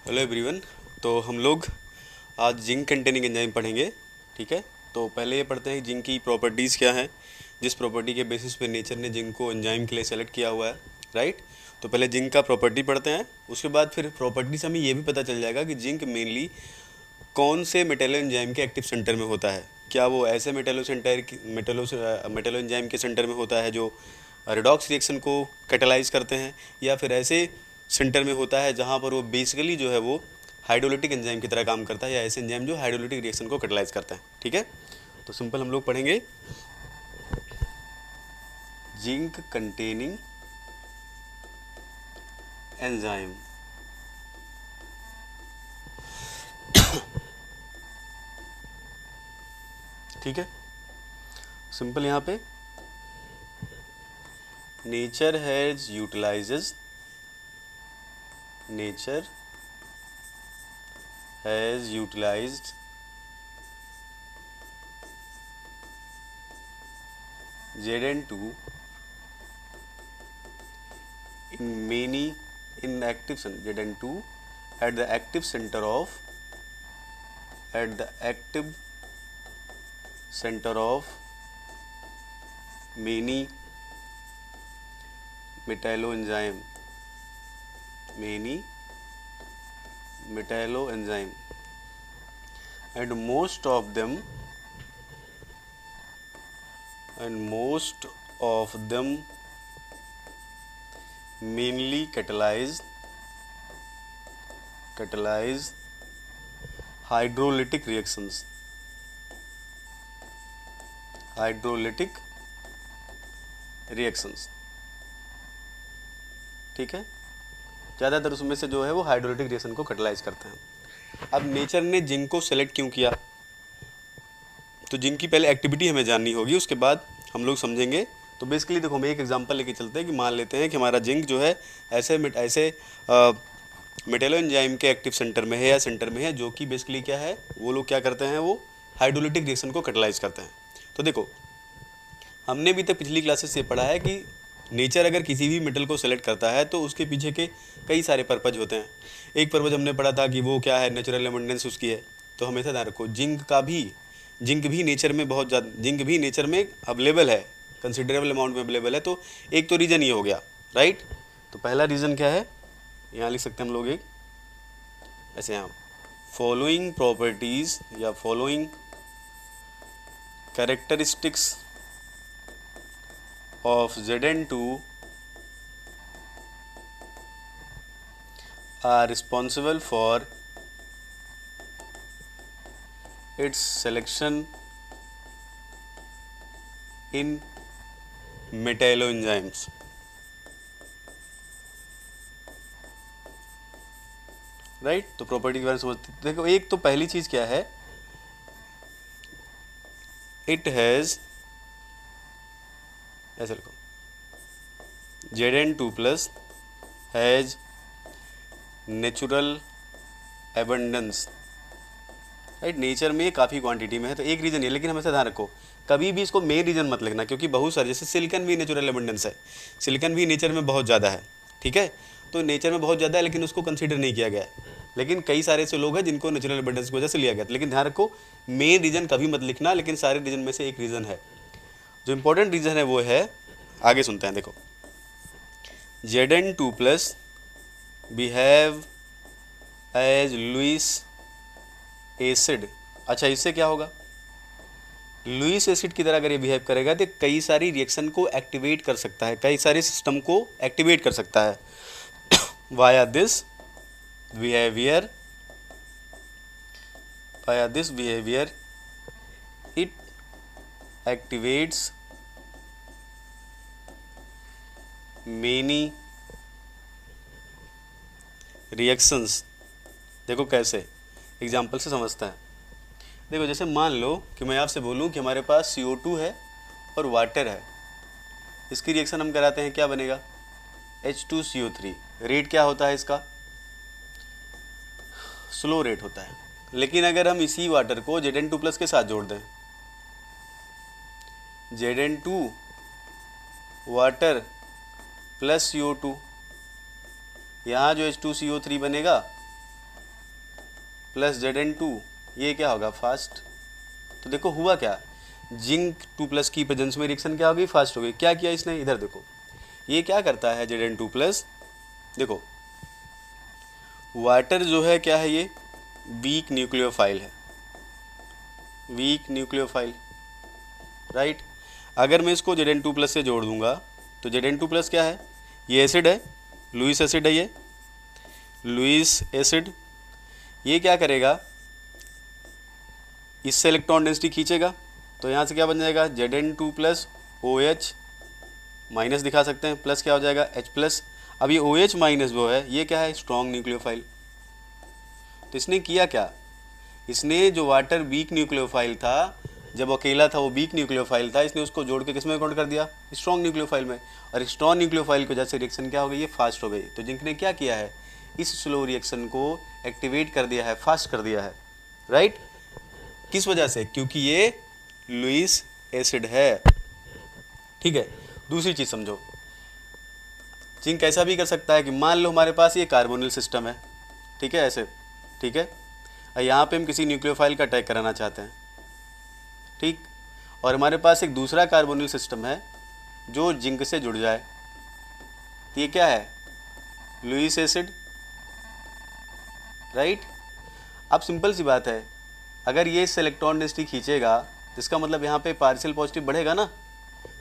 Hello everyone. तो हम लोग आज जिंक कंटेनिंग एंजाइम पढ़ेंगे। ठीक है, तो पहले ये पढ़ते हैं कि जिंक की प्रॉपर्टीज़ क्या हैं, जिस प्रॉपर्टी के बेसिस पे नेचर ने जिंक को एंजाइम के लिए सेलेक्ट किया हुआ है। राइट, तो पहले जिंक का प्रॉपर्टी पढ़ते हैं, उसके बाद फिर प्रॉपर्टी से हमें ये भी पता चल जाएगा कि जिंक मेनली कौन से मेटेलो एंजाइम के एक्टिव सेंटर में होता है। क्या वो ऐसे मेटेलो एंजाइम के सेंटर में होता है जो रिडॉक्स रिएक्शन को कैटेलाइज करते हैं, या फिर ऐसे सेंटर में होता है जहाँ पर वो बेसिकली जो है वो हाइड्रोलिटिक एंजाइम की तरह काम करता है, या ऐसे एंजाइम जो हाइड्रोलिटिक रिएक्शन को कैटेलाइज करते हैं। ठीक है, तो सिंपल हम लोग पढ़ेंगे जिंक कंटेनिंग एंजाइम। ठीक है, सिंपल यहाँ पे nature has utilises nature has utilized Zn2 in many inactive Zn2 at the active center of many metalloenzyme and most of them mainly catalyze hydrolytic reactions ठीक है, ज़्यादातर उसमें से जो है वो हाइड्रोलिटिक रिएक्शन को कैटेलाइज करते हैं। अब नेचर ने जिंक को सेलेक्ट क्यों किया, तो जिंक की पहले एक्टिविटी हमें जाननी होगी, उसके बाद हम लोग समझेंगे। तो बेसिकली देखो, हम एक एग्जांपल लेके चलते हैं कि मान लेते हैं कि हमारा जिंक जो है ऐसे मेटेलो एंजाइम के एक्टिव सेंटर में है या सेंटर में है, जो कि बेसिकली क्या है, वो लोग क्या करते हैं, वो हाइड्रोलिटिक रिएक्शन को कैटेलाइज करते हैं। तो देखो, हमने भी तक पिछली क्लासेस से पढ़ा है कि नेचर अगर किसी भी मेटल को सेलेक्ट करता है तो उसके पीछे के कई सारे पर्पज होते हैं। एक पर्पज हमने पढ़ा था कि वो क्या है, नेचुरल एबंडेंस उसकी है। तो हमेशा ध्यान रखो, जिंक भी नेचर में बहुत ज़्यादा, जिंक भी नेचर में अवेलेबल है, कंसिडरेबल अमाउंट में अवेलेबल है। तो एक तो रीज़न ये हो गया। राइट, तो पहला रीज़न क्या है, यहाँ लिख सकते हैं हम लोग एक ऐसे, यहाँ फॉलोइंग प्रॉपर्टीज़ या following characteristics of Zn2 are responsible for its selection in metalloenzymes। Right, तो प्रॉपर्टी के बारे में समझते हैं। देखो, एक तो पहली चीज क्या है, इट हैज, ऐसे लिखो, Zn2 plus has natural abundance. Right, nature में काफ़ी क्वांटिटी में है, तो एक रीज़न है। लेकिन हमेशा ध्यान रखो, कभी भी इसको मेन रीज़न मत लिखना, क्योंकि बहुत सारे, जैसे सिलिकन भी नेचुरल एबंडेंस है, सिलिकन भी नेचर में बहुत ज़्यादा है। ठीक है, तो नेचर में बहुत ज़्यादा है लेकिन उसको कंसीडर नहीं किया गया है। लेकिन कई सारे ऐसे लोग हैं जिनको नेचुरल एबंडेंस की वजह से लिया गया। लेकिन ध्यान रखो, मेन रीज़न कभी मत लिखना, लेकिन सारे रीज़न में से एक रीज़न है। जो इंपॉर्टेंट रीज़न है वो है, आगे सुनते हैं। देखो, Zn2 plus behave as Lewis acid. अच्छा, इससे क्या होगा, लुईस एसिड की तरह अगर ये बिहेव करेगा तो कई सारी रिएक्शन को एक्टिवेट कर सकता है, कई सारे सिस्टम को एक्टिवेट कर सकता है। Via this behaviour it activates many reactions. देखो कैसे, एग्जाम्पल से समझता है। देखो, जैसे मान लो कि मैं आपसे बोलूं कि हमारे पास CO2 है और वाटर है, इसकी रिएक्शन हम कराते हैं, क्या बनेगा, H2CO3। रेट क्या होता है इसका, स्लो रेट होता है। लेकिन अगर हम इसी वाटर को Zn2 प्लस के साथ जोड़ दें, Zn2 वाटर प्लस CO2, यहाँ जो H2CO3 बनेगा प्लस Zn2, ये क्या होगा फास्ट। तो देखो हुआ क्या, जिंक 2+ की प्रेजेंस में रिएक्शन क्या होगी, फास्ट होगी। क्या किया इसने, इधर देखो ये क्या करता है Zn2+, देखो वाटर जो है क्या है, ये वीक न्यूक्लियोफाइल है, वीक न्यूक्लियोफाइल, राइट। अगर मैं इसको Zn2+ से जोड़ दूंगा तो Zn2+ क्या है, ये एसिड है, लुईस एसिड है, ये लुईस एसिड। ये क्या करेगा, इससे इलेक्ट्रॉन डेंसिटी खींचेगा, तो यहाँ से क्या बन जाएगा Zn2+ OH माइनस दिखा सकते हैं, प्लस क्या हो जाएगा H+। अब ये OH माइनस वो है, ये क्या है, स्ट्रॉन्ग न्यूक्लियोफाइल। तो इसने किया क्या, इसने जो वाटर वीक न्यूक्लियोफाइल था, जब अकेला था वो वीक न्यूक्लियोफाइल था, इसने उसको जोड़ के किस में कन्वर्ट कर दिया, स्ट्रॉन्ग न्यूक्लियोफाइल में। और स्ट्रॉन्ग न्यूक्लियोफाइल की वजह से रिएक्शन क्या हो गई, ये फास्ट हो गई। तो जिंक ने क्या किया है, इस स्लो रिएक्शन को एक्टिवेट कर दिया है, फास्ट कर दिया है, राइट। किस वजह से, क्योंकि ये लुईस एसिड है, ठीक है। दूसरी चीज़ समझो, जिंक ऐसा भी कर सकता है कि मान लो हमारे पास ये कार्बोनिल सिस्टम है, ठीक है, ऐसे, ठीक है, और यहाँ पे हम किसी न्यूक्लियोफाइल का अटैक कराना चाहते हैं, ठीक, और हमारे पास एक दूसरा कार्बोनिल सिस्टम है जो जिंक से जुड़ जाए, तो ये क्या है, लुईस एसिड, राइट। अब सिंपल सी बात है, अगर ये इस इलेक्ट्रॉन डेंसिटी खींचेगा तो इसका मतलब यहाँ पे पार्शियल पॉजिटिव बढ़ेगा ना,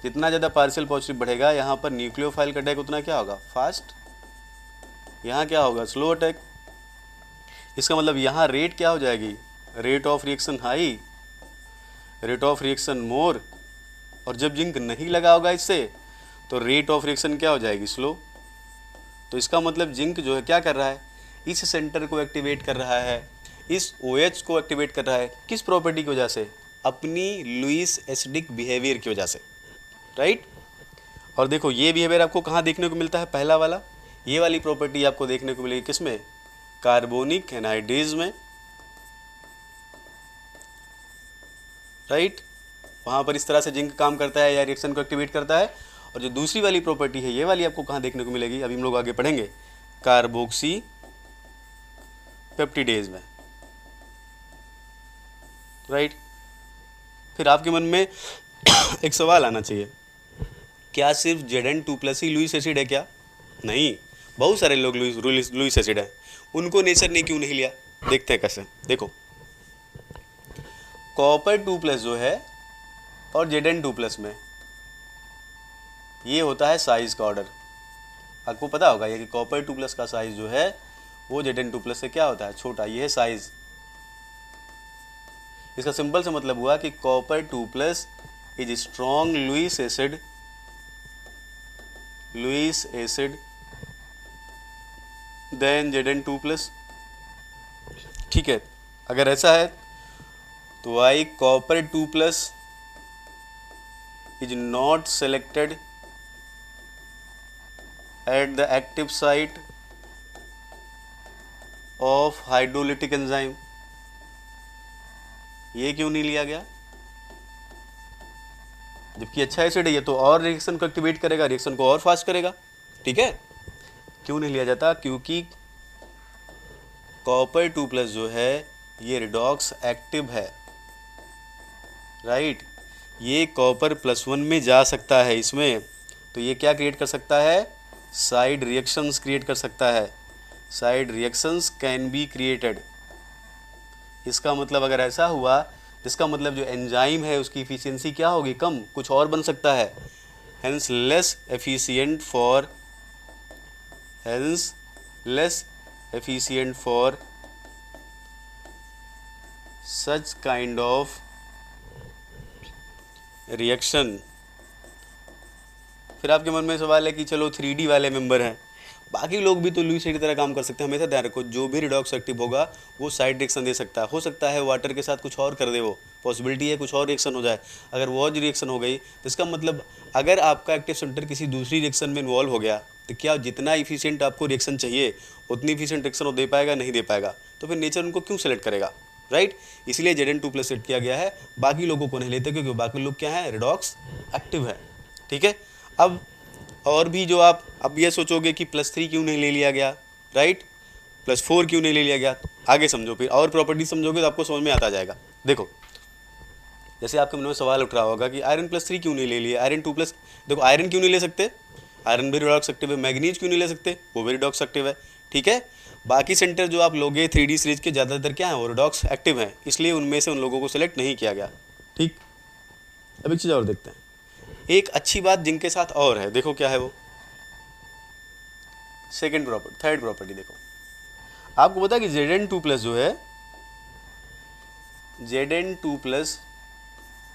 जितना ज़्यादा पार्शियल पॉजिटिव बढ़ेगा यहाँ पर न्यूक्लियोफाइल का अटैक उतना क्या होगा, फास्ट। यहाँ क्या होगा, स्लो अटैक। इसका मतलब यहाँ रेट क्या हो जाएगी, rate of reaction high, rate of reaction more, और जब जिंक नहीं लगा होगा इससे तो रेट ऑफ रिएक्शन क्या हो जाएगी, स्लो। तो इसका मतलब जिंक जो है क्या कर रहा है, इस सेंटर को एक्टिवेट कर रहा है, इस OH को एक्टिवेट कर रहा है, किस प्रॉपर्टी की वजह से, अपनी लुईस एसिडिक बिहेवियर की वजह से, राइट। और देखो ये बिहेवियर आपको कहाँ देखने को मिलता है, पहला वाला, ये वाली प्रॉपर्टी आपको देखने को मिलेगी किसमें, कार्बोनिक एनहाइड्रेज में, राइट। वहाँ पर इस तरह से जिंक काम करता है या रिएक्शन को एक्टिवेट करता है। और जो दूसरी वाली प्रॉपर्टी है, ये वाली आपको कहाँ देखने को मिलेगी, अभी हम लोग आगे पढ़ेंगे, कार्बोक्सी पेप्टिडेज में, राइट। फिर आपके मन में एक सवाल आना चाहिए, क्या सिर्फ Zn2+ ही लुईस एसिड है क्या, नहीं, बहुत सारे लोग लुईस एसिड है, उनको नेचर ने क्यों नहीं लिया, देखते हैं कैसे। देखो कॉपर 2+ जो है और Zn2+ में ये होता है साइज का ऑर्डर, आपको पता होगा ये कि कॉपर 2+ का साइज जो है वो Zn2+ से क्या होता है, छोटा, ये है साइज। इसका सिंपल से मतलब हुआ कि copper 2+ is strong Lewis acid then Zn2+, ठीक है। अगर ऐसा है तो why copper 2+ is not selected at the active site of hydrolytic enzyme, ये क्यों नहीं लिया गया, जबकि अच्छा एसिड है ये, तो और रिएक्शन को एक्टिवेट करेगा, रिएक्शन को और फास्ट करेगा, ठीक है। क्यों नहीं लिया जाता, क्योंकि कॉपर 2+ जो है ये रिडॉक्स एक्टिव है, राइट। ये कॉपर +1 में जा सकता है इसमें, तो ये क्या क्रिएट कर सकता है, साइड रिएक्शंस क्रिएट कर सकता है, side reactions can be created. इसका मतलब अगर ऐसा हुआ तो इसका मतलब जो एंजाइम है उसकी इफिशियंसी क्या होगी, कम, कुछ और बन सकता है, hence less efficient for such kind of reaction. फिर आपके मन में सवाल है कि चलो 3D वाले मेंबर हैं, बाकी लोग भी तो लुईस एसिड की तरह काम कर सकते हैं। हमेशा ध्यान रखो, जो भी रिडॉक्स एक्टिव होगा वो साइड रिएक्शन दे सकता है, हो सकता है वाटर के साथ कुछ और कर दे, वो पॉसिबिलिटी है, कुछ और रिएक्शन हो जाए। अगर वो रिएक्शन हो गई तो इसका मतलब अगर आपका एक्टिव सेंटर किसी दूसरी रिएक्शन में इन्वॉल्व हो गया तो क्या जितना इफिशिएंट आपको रिएक्शन चाहिए उतनी इफिशिएंट रिएक्शन वो दे पाएगा, नहीं दे पाएगा, तो फिर नेचर उनको क्यों सेलेक्ट करेगा, राइट। इसलिए Zn2+ सेट किया गया है, बाकी लोगों को नहीं लेते क्योंकि बाकी लोग क्या है, रिडॉक्स एक्टिव है, ठीक है। अब और भी जो आप अब ये सोचोगे कि +3 क्यों नहीं ले लिया गया, राइट, +4 क्यों नहीं ले लिया गया? आगे समझो, फिर और प्रॉपर्टी समझोगे तो आपको समझ में आता जाएगा। देखो जैसे आपके मन में सवाल उठ रहा होगा कि आयरन +3 क्यों नहीं ले लिया, आयरन 2+, देखो आयरन क्यों नहीं ले सकते, आयरन भी रिडॉक्स एक्टिव है। मैग्नीज क्यों नहीं ले सकते, वो भी रिडॉक्स एक्टिव है। ठीक है, बाकी सेंटर जो आप लोगे 3D सीरीज के ज़्यादातर क्या हैं, वो रिडॉक्स एक्टिव हैं, इसलिए उनमें से उन लोगों को सिलेक्ट नहीं किया गया। ठीक, अब एक चीज़ और देखते हैं। एक अच्छी बात जिनके साथ और है, देखो क्या है वो, थर्ड प्रॉपर्टी देखो, आपको पता है कि Zn2+ जो है, Zn2+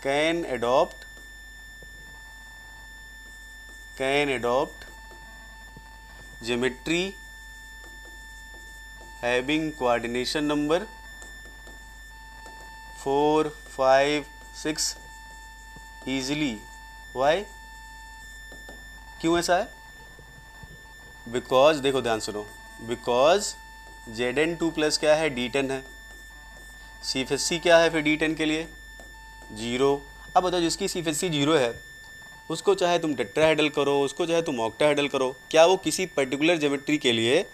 can adopt geometry having coordination number 4, 5, 6 easily. Why, क्यों ऐसा है? बिकॉज, देखो ध्यान सुनो, बिकॉज Zn2+ क्या है, D10 है। CFSC क्या है फिर D10 के लिए? 0। अब बताओ जिसकी CFSC 0 है उसको चाहे तुम टेट्राहेड्रल करो, उसको चाहे तुम ऑक्टाहेड्रल करो, क्या वो किसी पर्टिकुलर ज्योमेट्री के लिए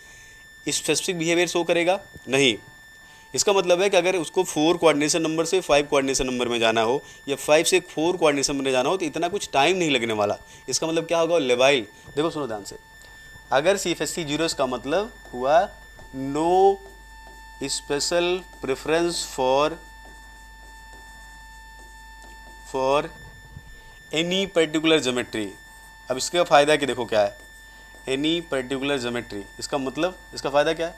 स्पेसिफिक बिहेवियर शो करेगा? नहीं। इसका मतलब है कि अगर उसको 4 कोऑर्डिनेशन नंबर से 5 कोऑर्डिनेशन नंबर में जाना हो या 5 से 4 कोऑर्डिनेशन में जाना हो तो इतना कुछ टाइम नहीं लगने वाला। इसका मतलब क्या होगा, लेवाइल। देखो सुनो ध्यान से, अगर CFSC 0 इसका मतलब हुआ no special preference for any particular geometry. अब इसका फ़ायदा कि देखो क्या है, एनी पर्टिकुलर ज्योमेट्री, इसका मतलब, इसका फ़ायदा क्या है?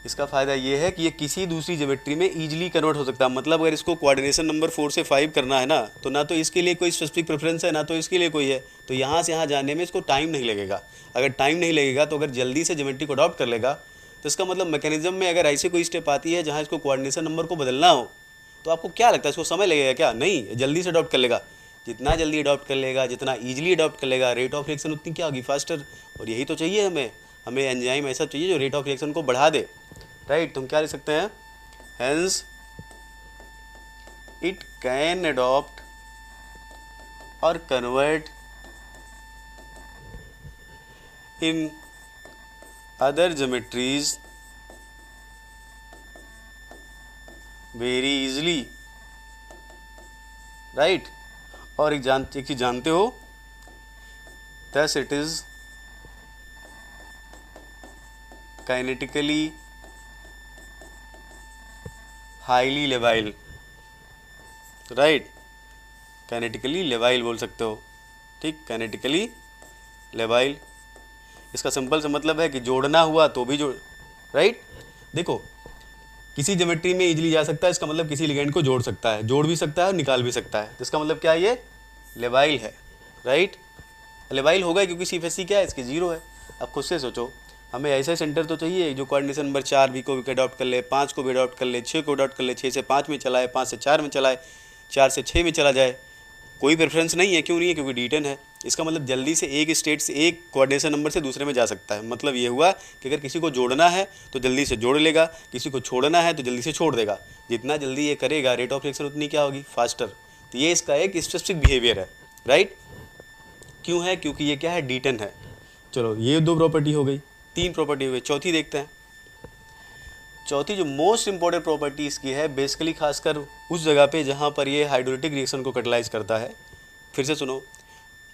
इसका फ़ायदा ये है कि ये किसी दूसरी ज्योमेट्री में ईजिली कन्वर्ट हो सकता है। मतलब अगर इसको कोऑर्डिनेशन नंबर 4 से 5 करना है ना, तो ना तो इसके लिए कोई स्पेसिफिक प्रेफरेंस है, ना तो इसके लिए कोई है, तो यहाँ से यहाँ जाने में इसको टाइम नहीं लगेगा। अगर टाइम नहीं लगेगा तो अगर जल्दी से ज्योमेट्री को अडॉप्ट कर लेगा तो इसका मतलब मैकेनिज्म में अगर ऐसे कोई स्टेप आती है जहाँ इसको कोऑर्डिनेशन नंबर को बदलना हो तो आपको क्या लगता है इसको समय लगेगा क्या? नहीं, जल्दी से अडॉप्ट कर लेगा। जितना जल्दी अडॉप्ट कर लेगा, जितना ईजिली अडॉप्ट कर लेगा, रेट ऑफ रिएक्शन उतनी क्या होगी, फास्टर। और यही तो चाहिए हमें एंजाइम ऐसा चाहिए जो रेट ऑफ रिएक्शन को बढ़ा दे। राइट, तुम क्या लिख सकते हैं, हेंस इट कैन अडॉप्ट और convert in other geometries very easily. Right, और एक चीज जानते हो, thus it is kinetically highly लेवाइल। राइट, काइनेटिकली लेवाइल बोल सकते हो। ठीक, काइनेटिकली लेवाइल, इसका सिंपल सा मतलब है कि जोड़ना हुआ तो भी जोड़। राइट, देखो किसी ज्योमेट्री में इजीली जा सकता है, इसका मतलब किसी लिगेंड को जोड़ सकता है, जोड़ भी सकता है और निकाल भी सकता है, इसका मतलब क्या है, ये लेवाइल है। राइट, लेवाइल होगा क्योंकि CFSC क्या है, इसकी 0 है। अब खुद से सोचो, हमें ऐसे सेंटर तो चाहिए जो कोऑर्डिनेशन नंबर 4 भी को भी अडॉप्ट कर ले, 5 को भी अडॉप्ट कर ले, 6 को अडॉप्ट कर ले, 6 से 5 में चलाए, 5 से 4 में चलाए, 4 से 6 में चला जाए। कोई प्रेफरेंस नहीं है, क्यों नहीं है, क्योंकि D10 है। इसका मतलब जल्दी से एक स्टेट से एक कोऑर्डिनेशन नंबर से दूसरे में जा सकता है। मतलब ये हुआ कि अगर किसी को जोड़ना है तो जल्दी से जोड़ लेगा, किसी को छोड़ना है तो जल्दी से छोड़ देगा। जितना जल्दी ये करेगा रेट ऑफ रिएक्शन उतनी क्या होगी, फास्टर। तो ये इसका एक स्पेसिफिक बिहेवियर है। राइट, क्यों है, क्योंकि ये क्या है, D10 है। चलो ये 2 प्रॉपर्टी हो गई, 3 प्रॉपर्टी हो गई। चौथी देखते हैं। चौथी जो मोस्ट इंपॉर्टेंट प्रॉपर्टी इसकी है, बेसिकली खासकर उस जगह पे जहाँ पर ये हाइड्रोलिटिक रिएक्शन को कैटलाइज करता है। फिर से सुनो,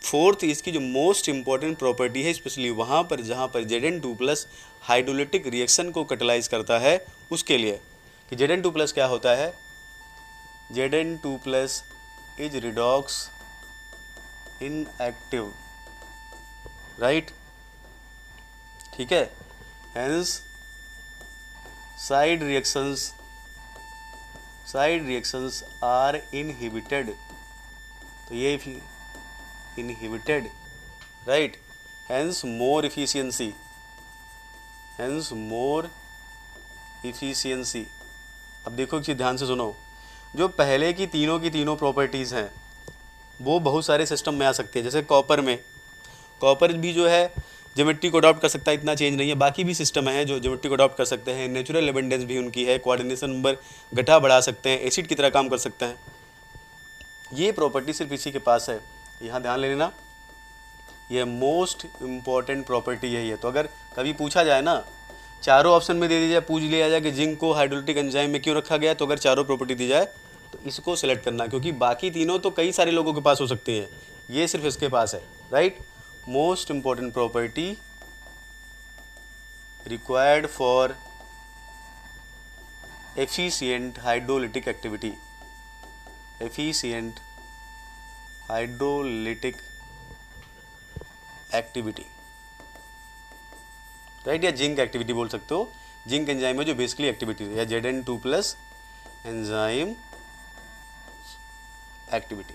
फोर्थ इसकी जो मोस्ट इंपॉर्टेंट प्रॉपर्टी है, स्पेशली वहाँ पर जहाँ पर Zn2+ हाइड्रोलिटिक रिएक्शन को कैटलाइज करता है, उसके लिए कि Zn2+ क्या होता है, Zn2+ is redox inactive. Right, ठीक है, hence side reactions are inhibited. तो ये inhibited. Right, hence more efficiency. अब देखो एक चीज़ ध्यान से सुनो, जो पहले की तीनों प्रॉपर्टीज़ हैं वो बहुत सारे सिस्टम में आ सकती है। जैसे कॉपर भी जो है ज्योमेट्री को अडॉप्ट कर सकता है, इतना चेंज नहीं है। बाकी भी सिस्टम है जो ज्योमेट्री को अडॉप्ट कर सकते हैं। नेचुरल एबंडेंस भी उनकी है, कोऑर्डिनेशन नंबर घटा बढ़ा सकते हैं, एसिड की तरह काम कर सकते हैं। ये प्रॉपर्टी सिर्फ इसी के पास है, यहाँ ध्यान ले लेना, ये मोस्ट इम्पॉर्टेंट प्रॉपर्टी है ये। तो अगर कभी पूछा जाए ना चारों ऑप्शन में दे दी जाए, पूछ लिया जाए कि जिंक को हाइड्रोलिटिक एंजाइम में क्यों रखा गया, तो अगर चारों प्रॉपर्टी दी जाए तो इसको सेलेक्ट करना, क्योंकि बाकी तीनों तो कई सारे लोगों के पास हो सकती हैं, ये सिर्फ इसके पास है, right. Most important property required for efficient hydrolytic activity, efficient hydrolytic activity, right, या जिंक एक्टिविटी बोल सकते हो। जिंक एंजाइम में जो बेसिकली एक्टिविटी है, या Zn2+ एंजाइम एक्टिविटी,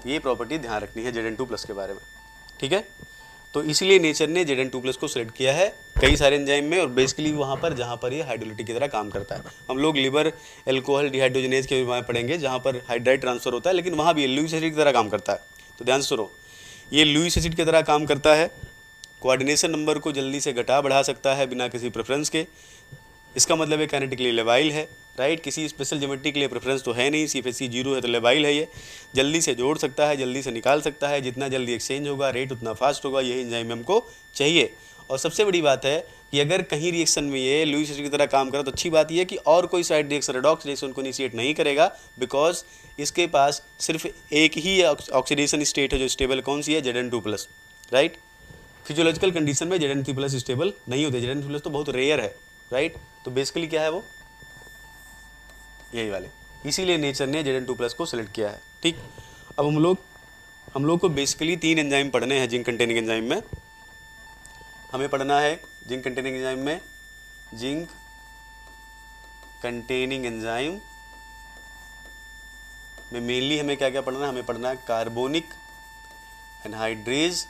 ये प्रॉपर्टी ध्यान रखनी है Zn2+ के बारे में, ठीक है। तो इसलिए नेचर ने Zn2+ को सिलेक्ट किया है कई सारे एंजाइम में, और बेसिकली वहाँ पर जहाँ पर ये हाइड्रोलिटिक की तरह काम करता है। हम लोग लिवर एल्कोहल डिहाइड्रोजनेज के बारे में पढ़ेंगे जहाँ पर हाइड्राइड ट्रांसफर होता है, लेकिन वहाँ भी लुईस एसिड की तरह काम करता है। तो ध्यान से सुनो, ये लुईस एसिड की तरह काम करता है, कोऑर्डिनेशन नंबर को जल्दी से घटा बढ़ा सकता है बिना किसी प्रेफरेंस के। इसका मतलब है काइनेटिकली लेवाइल है, राइट, किसी स्पेशल ज्योमेट्री के लिए प्रेफरेंस तो है नहीं, CFC 0 है तो लेवाइल है। ये जल्दी से जोड़ सकता है, जल्दी से निकाल सकता है, जितना जल्दी एक्सचेंज होगा रेट उतना फास्ट होगा, यही एंजाइम हमको चाहिए। और सबसे बड़ी बात है कि अगर कहीं रिएक्शन में ये लुईस एसिड की तरह काम करे तो अच्छी बात यह है कि और कोई साइड रिएक्शन रेडॉक्स रिएक्शन को इनिशिएट नहीं करेगा, बिकॉज इसके पास सिर्फ एक ही ऑक्सीडेशन स्टेट है जो स्टेबल, कौन सी है, Zn2+, राइट। फिजियोलॉजिकल कंडीशन में Zn3+ स्टेबल नहीं होते, Zn3+ तो बहुत रेयर है, राइट। तो बेसिकली क्या है वो, यही वाले, इसीलिए नेचर ने Zn2+ को सिलेक्ट किया है, ठीक। अब हम लोग को बेसिकली 3 एंजाइम पढ़ने हैं जिंक कंटेनिंग एंजाइम में। हमें पढ़ना है जिंक कंटेनिंग एंजाइम में, जिंक कंटेनिंग एंजाइम में मेनली हमें क्या क्या पढ़ना है, हमें पढ़ना है कार्बोनिक एनहाइड्रेज,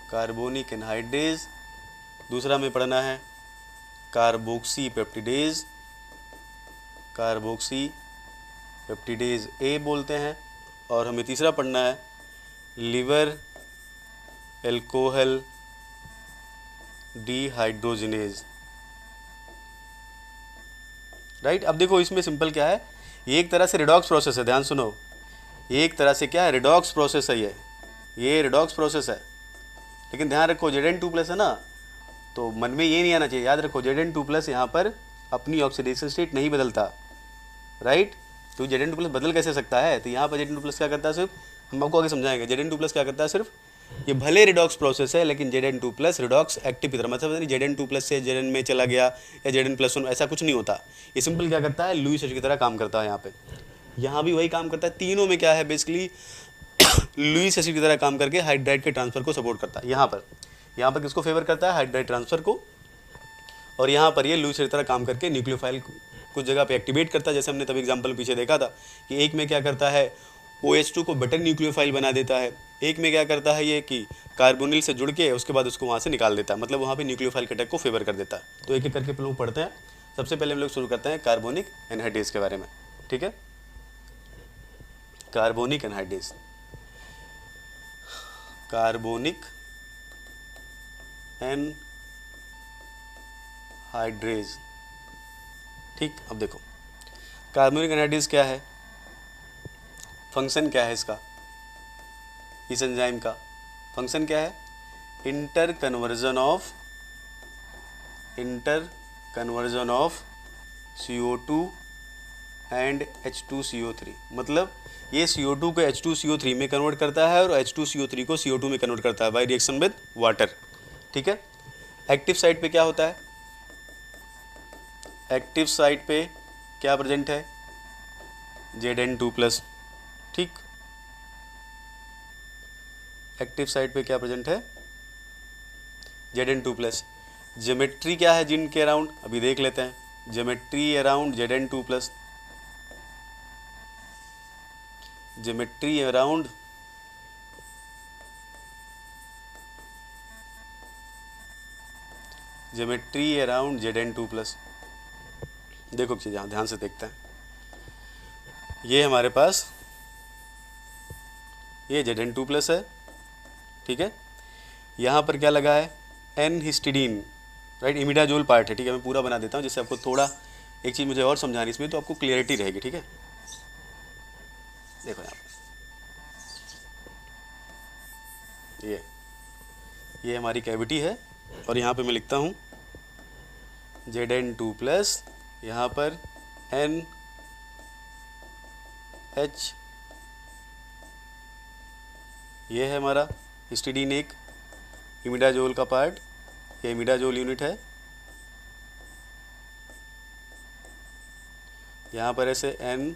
कार्बोनिक एनहाइड्रेज। दूसरा हमें पढ़ना है कार्बोक्सी पेप्टिडेज, कार्बोक्सी पेप्टिडेज ए बोलते हैं। और हमें तीसरा पढ़ना है लिवर एल्कोहल डिहाइड्रोजिनेज, राइट। अब देखो इसमें सिंपल क्या है, ये एक तरह से रिडॉक्स प्रोसेस है, ध्यान सुनो, ये एक तरह से क्या है, रिडॉक्स प्रोसेस है, ये रिडॉक्स प्रोसेस है। लेकिन ध्यान रखो Zn2+ है ना, तो मन में ये नहीं आना चाहिए, याद रखो Zn2+ यहाँ पर अपनी ऑक्सीडेशन स्टेट नहीं बदलता, राइट। तो Zn2+ बदल कैसे सकता है, तो यहाँ पर Zn2+ क्या करता है, सिर्फ हम आपको आगे समझाएंगे। Zn2+ क्या करता है, सिर्फ ये भले रिडॉक्स प्रोसेस है लेकिन Zn2+ रिडॉक्स एक्टिव की तरह, मतलब नहीं Zn2+ से Zn में चला गया या Zn+1 ऐसा कुछ नहीं होता। ये सिंपल क्या करता है, लुईस एसिड की तरह काम करता है। यहाँ पे यहाँ भी वही काम करता है, तीनों में क्या है बेसिकली लुईस एसिड की तरह काम करके हाइड्राइड के ट्रांसफर को सपोर्ट करता है। यहाँ पर किसको फेवर करता है, हाइड्राइड ट्रांसफर को। और यहाँ पर ये लुईस एसिड की तरह काम करके न्यूक्लियोफाइल कुछ जगह पे एक्टिवेट करता है, जैसे हमने तभी एग्जांपल पीछे देखा था कि एक में क्या करता है, OH2 को बेटर न्यूक्लियोफाइल बना देता है, एक में क्या करता है ये कि कार्बोनिल से जुड़ के उसके बाद उसको वहाँ से निकाल देता है, मतलब वहाँ पे न्यूक्लियोफाइल के अटैक को फेवर कर देता है। तो एक एक करके लोग पढ़ते हैं। सबसे पहले हम लोग शुरू करते हैं कार्बोनिक एनहाइड्रेज के बारे में, ठीक है। कार्बोनिक एनहाइड्रेज, कार्बोनिक एनहाइड्रेज, ठीक। अब देखो कार्बोनिक एनहाइड्रेज क्या है, फंक्शन क्या है इसका, इस एंजाइम का फंक्शन क्या है, inter conversion of CO2 and H2CO3, मतलब ये CO2 को H2CO3 में कन्वर्ट करता है और H2CO3 को CO2 में कन्वर्ट करता है बाय रिएक्शन विद वाटर, ठीक है। एक्टिव साइट पे क्या होता है, एक्टिव साइट पे क्या प्रेजेंट है, Zn2+, ठीक। एक्टिव साइट पे क्या प्रेजेंट है, Zn2+। ज्योमेट्री क्या है जिनके अराउंड, अभी देख लेते हैं। Geometry around Zn2+, geometry around Zn2+। देखो चीज़ यहाँ ध्यान से देखते हैं, ये हमारे पास ये Zn2+ है, ठीक है। यहाँ पर क्या लगा है, N histidine, right, imidazole part है, ठीक है। मैं पूरा बना देता हूँ जिससे आपको थोड़ा एक चीज़ मुझे और समझानी इसमें, तो आपको क्लियरिटी रहेगी, ठीक है। देखो यहाँ ये हमारी कैविटी है, और यहाँ पे मैं लिखता हूँ Zn2 प्लस, यहाँ पर NH, ये है हमारा हिस्टिडीन एक इमिडाजोल का पार्ट, ये इमिडाजोल यूनिट है। यहाँ पर ऐसे NH,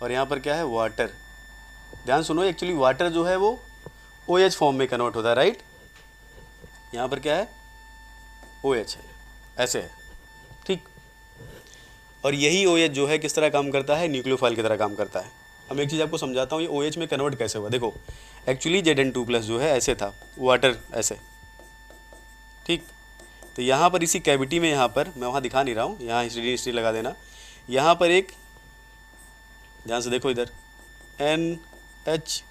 और यहाँ पर क्या है, वाटर। ध्यान सुनो, एक्चुअली वाटर जो है वो OH फॉर्म में कन्वर्ट होता है, राइट। यहाँ पर क्या है, OH है, ऐसे है, ठीक। और यही OH जो है किस तरह काम करता है, न्यूक्लियोफाइल की तरह काम करता है। अब एक चीज़ आपको समझाता हूँ, ये OH में कन्वर्ट कैसे हुआ। देखो एक्चुअली Zn2 प्लस जो है ऐसे था, वाटर ऐसे, ठीक। तो यहाँ पर इसी कैविटी में, यहाँ पर मैं वहाँ दिखा नहीं रहा हूँ, यहाँ हिस्ट्री लगा देना। यहाँ पर एक, ध्यान से देखो इधर, NH,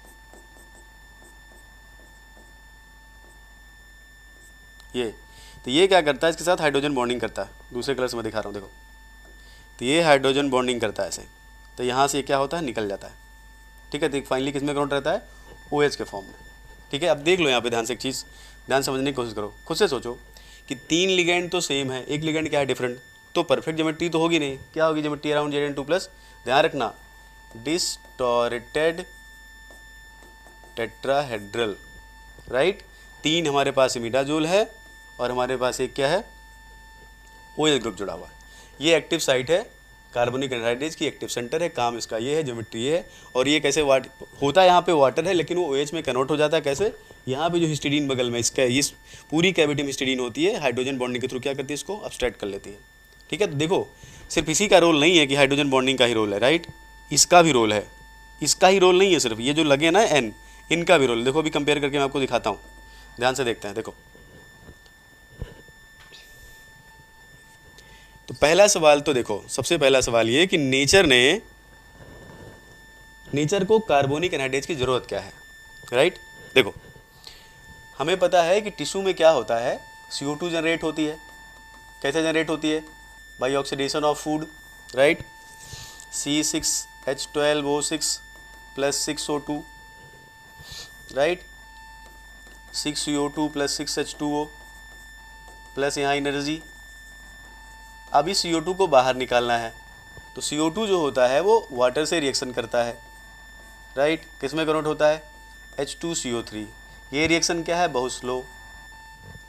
तो ये क्या करता है, इसके साथ हाइड्रोजन बॉन्डिंग करता है। दूसरे कलर से मैं दिखा रहा हूँ, देखो। तो ये हाइड्रोजन बॉन्डिंग करता है ऐसे, तो यहाँ से क्या होता है, निकल जाता है, ठीक है। तो फाइनली किस में कन्वर्ट रहता है, OH के फॉर्म में, ठीक है। अब देख लो यहाँ पे ध्यान से एक चीज़, ध्यान समझने की कोशिश करो, खुद से सोचो कि 3 लिगेंड तो सेम है, एक लिगेंड क्या है डिफरेंट, तो परफेक्ट ज्योमेट्री तो होगी नहीं। क्या होगी ज्योमेट्री अराउंड Zn2 प्लस, ध्यान रखना, डिस्टॉर्टेड टेट्राहेड्रल, राइट। 3 हमारे पास इमिडाजोल है और हमारे पास एक क्या है, OH ग्रुप जुड़ा हुआ है। ये एक्टिव साइट है कार्बोनिक एनहाइड्रेज की, एक्टिव सेंटर है, काम इसका ये है, ज्योमेट्री ये है। और ये कैसे होता है, यहाँ पे वाटर है लेकिन वो OH में कन्वर्ट हो जाता है। कैसे, यहाँ पे जो हिस्टिडीन बगल में इसका, इस पूरी कैविटी में हिस्टिडीन होती है, हाइड्रोजन बॉन्डिंग के थ्रू क्या करती है, इसको अब्स्ट्रैक्ट कर लेती है, ठीक है। तो देखो सिर्फ इसी का रोल नहीं है कि हाइड्रोजन बॉन्डिंग का ही रोल है, राइट, इसका भी रोल है, इसका ही रोल नहीं है सिर्फ, ये जो लगे ना N, इनका भी रोल। देखो अभी कंपेयर करके मैं आपको दिखाता हूँ, ध्यान से देखते हैं। देखो तो पहला सवाल तो देखो, सबसे पहला सवाल ये कि नेचर को कार्बोनिक एनहाइड्रेज की ज़रूरत क्या है, राइट। देखो हमें पता है कि टिश्यू में क्या होता है, CO2 जनरेट होती है। कैसे जनरेट होती है, by oxidation of food, right. C6H12O6 plus 6O2, right, 6CO2 plus 6H2O plus यहाँ एनर्जी। अब इस CO2 को बाहर निकालना है, तो CO2 जो होता है वो वाटर से रिएक्शन करता है, राइट। किस में कन्वर्ट होता है, H2CO3। ये रिएक्शन क्या है, बहुत स्लो,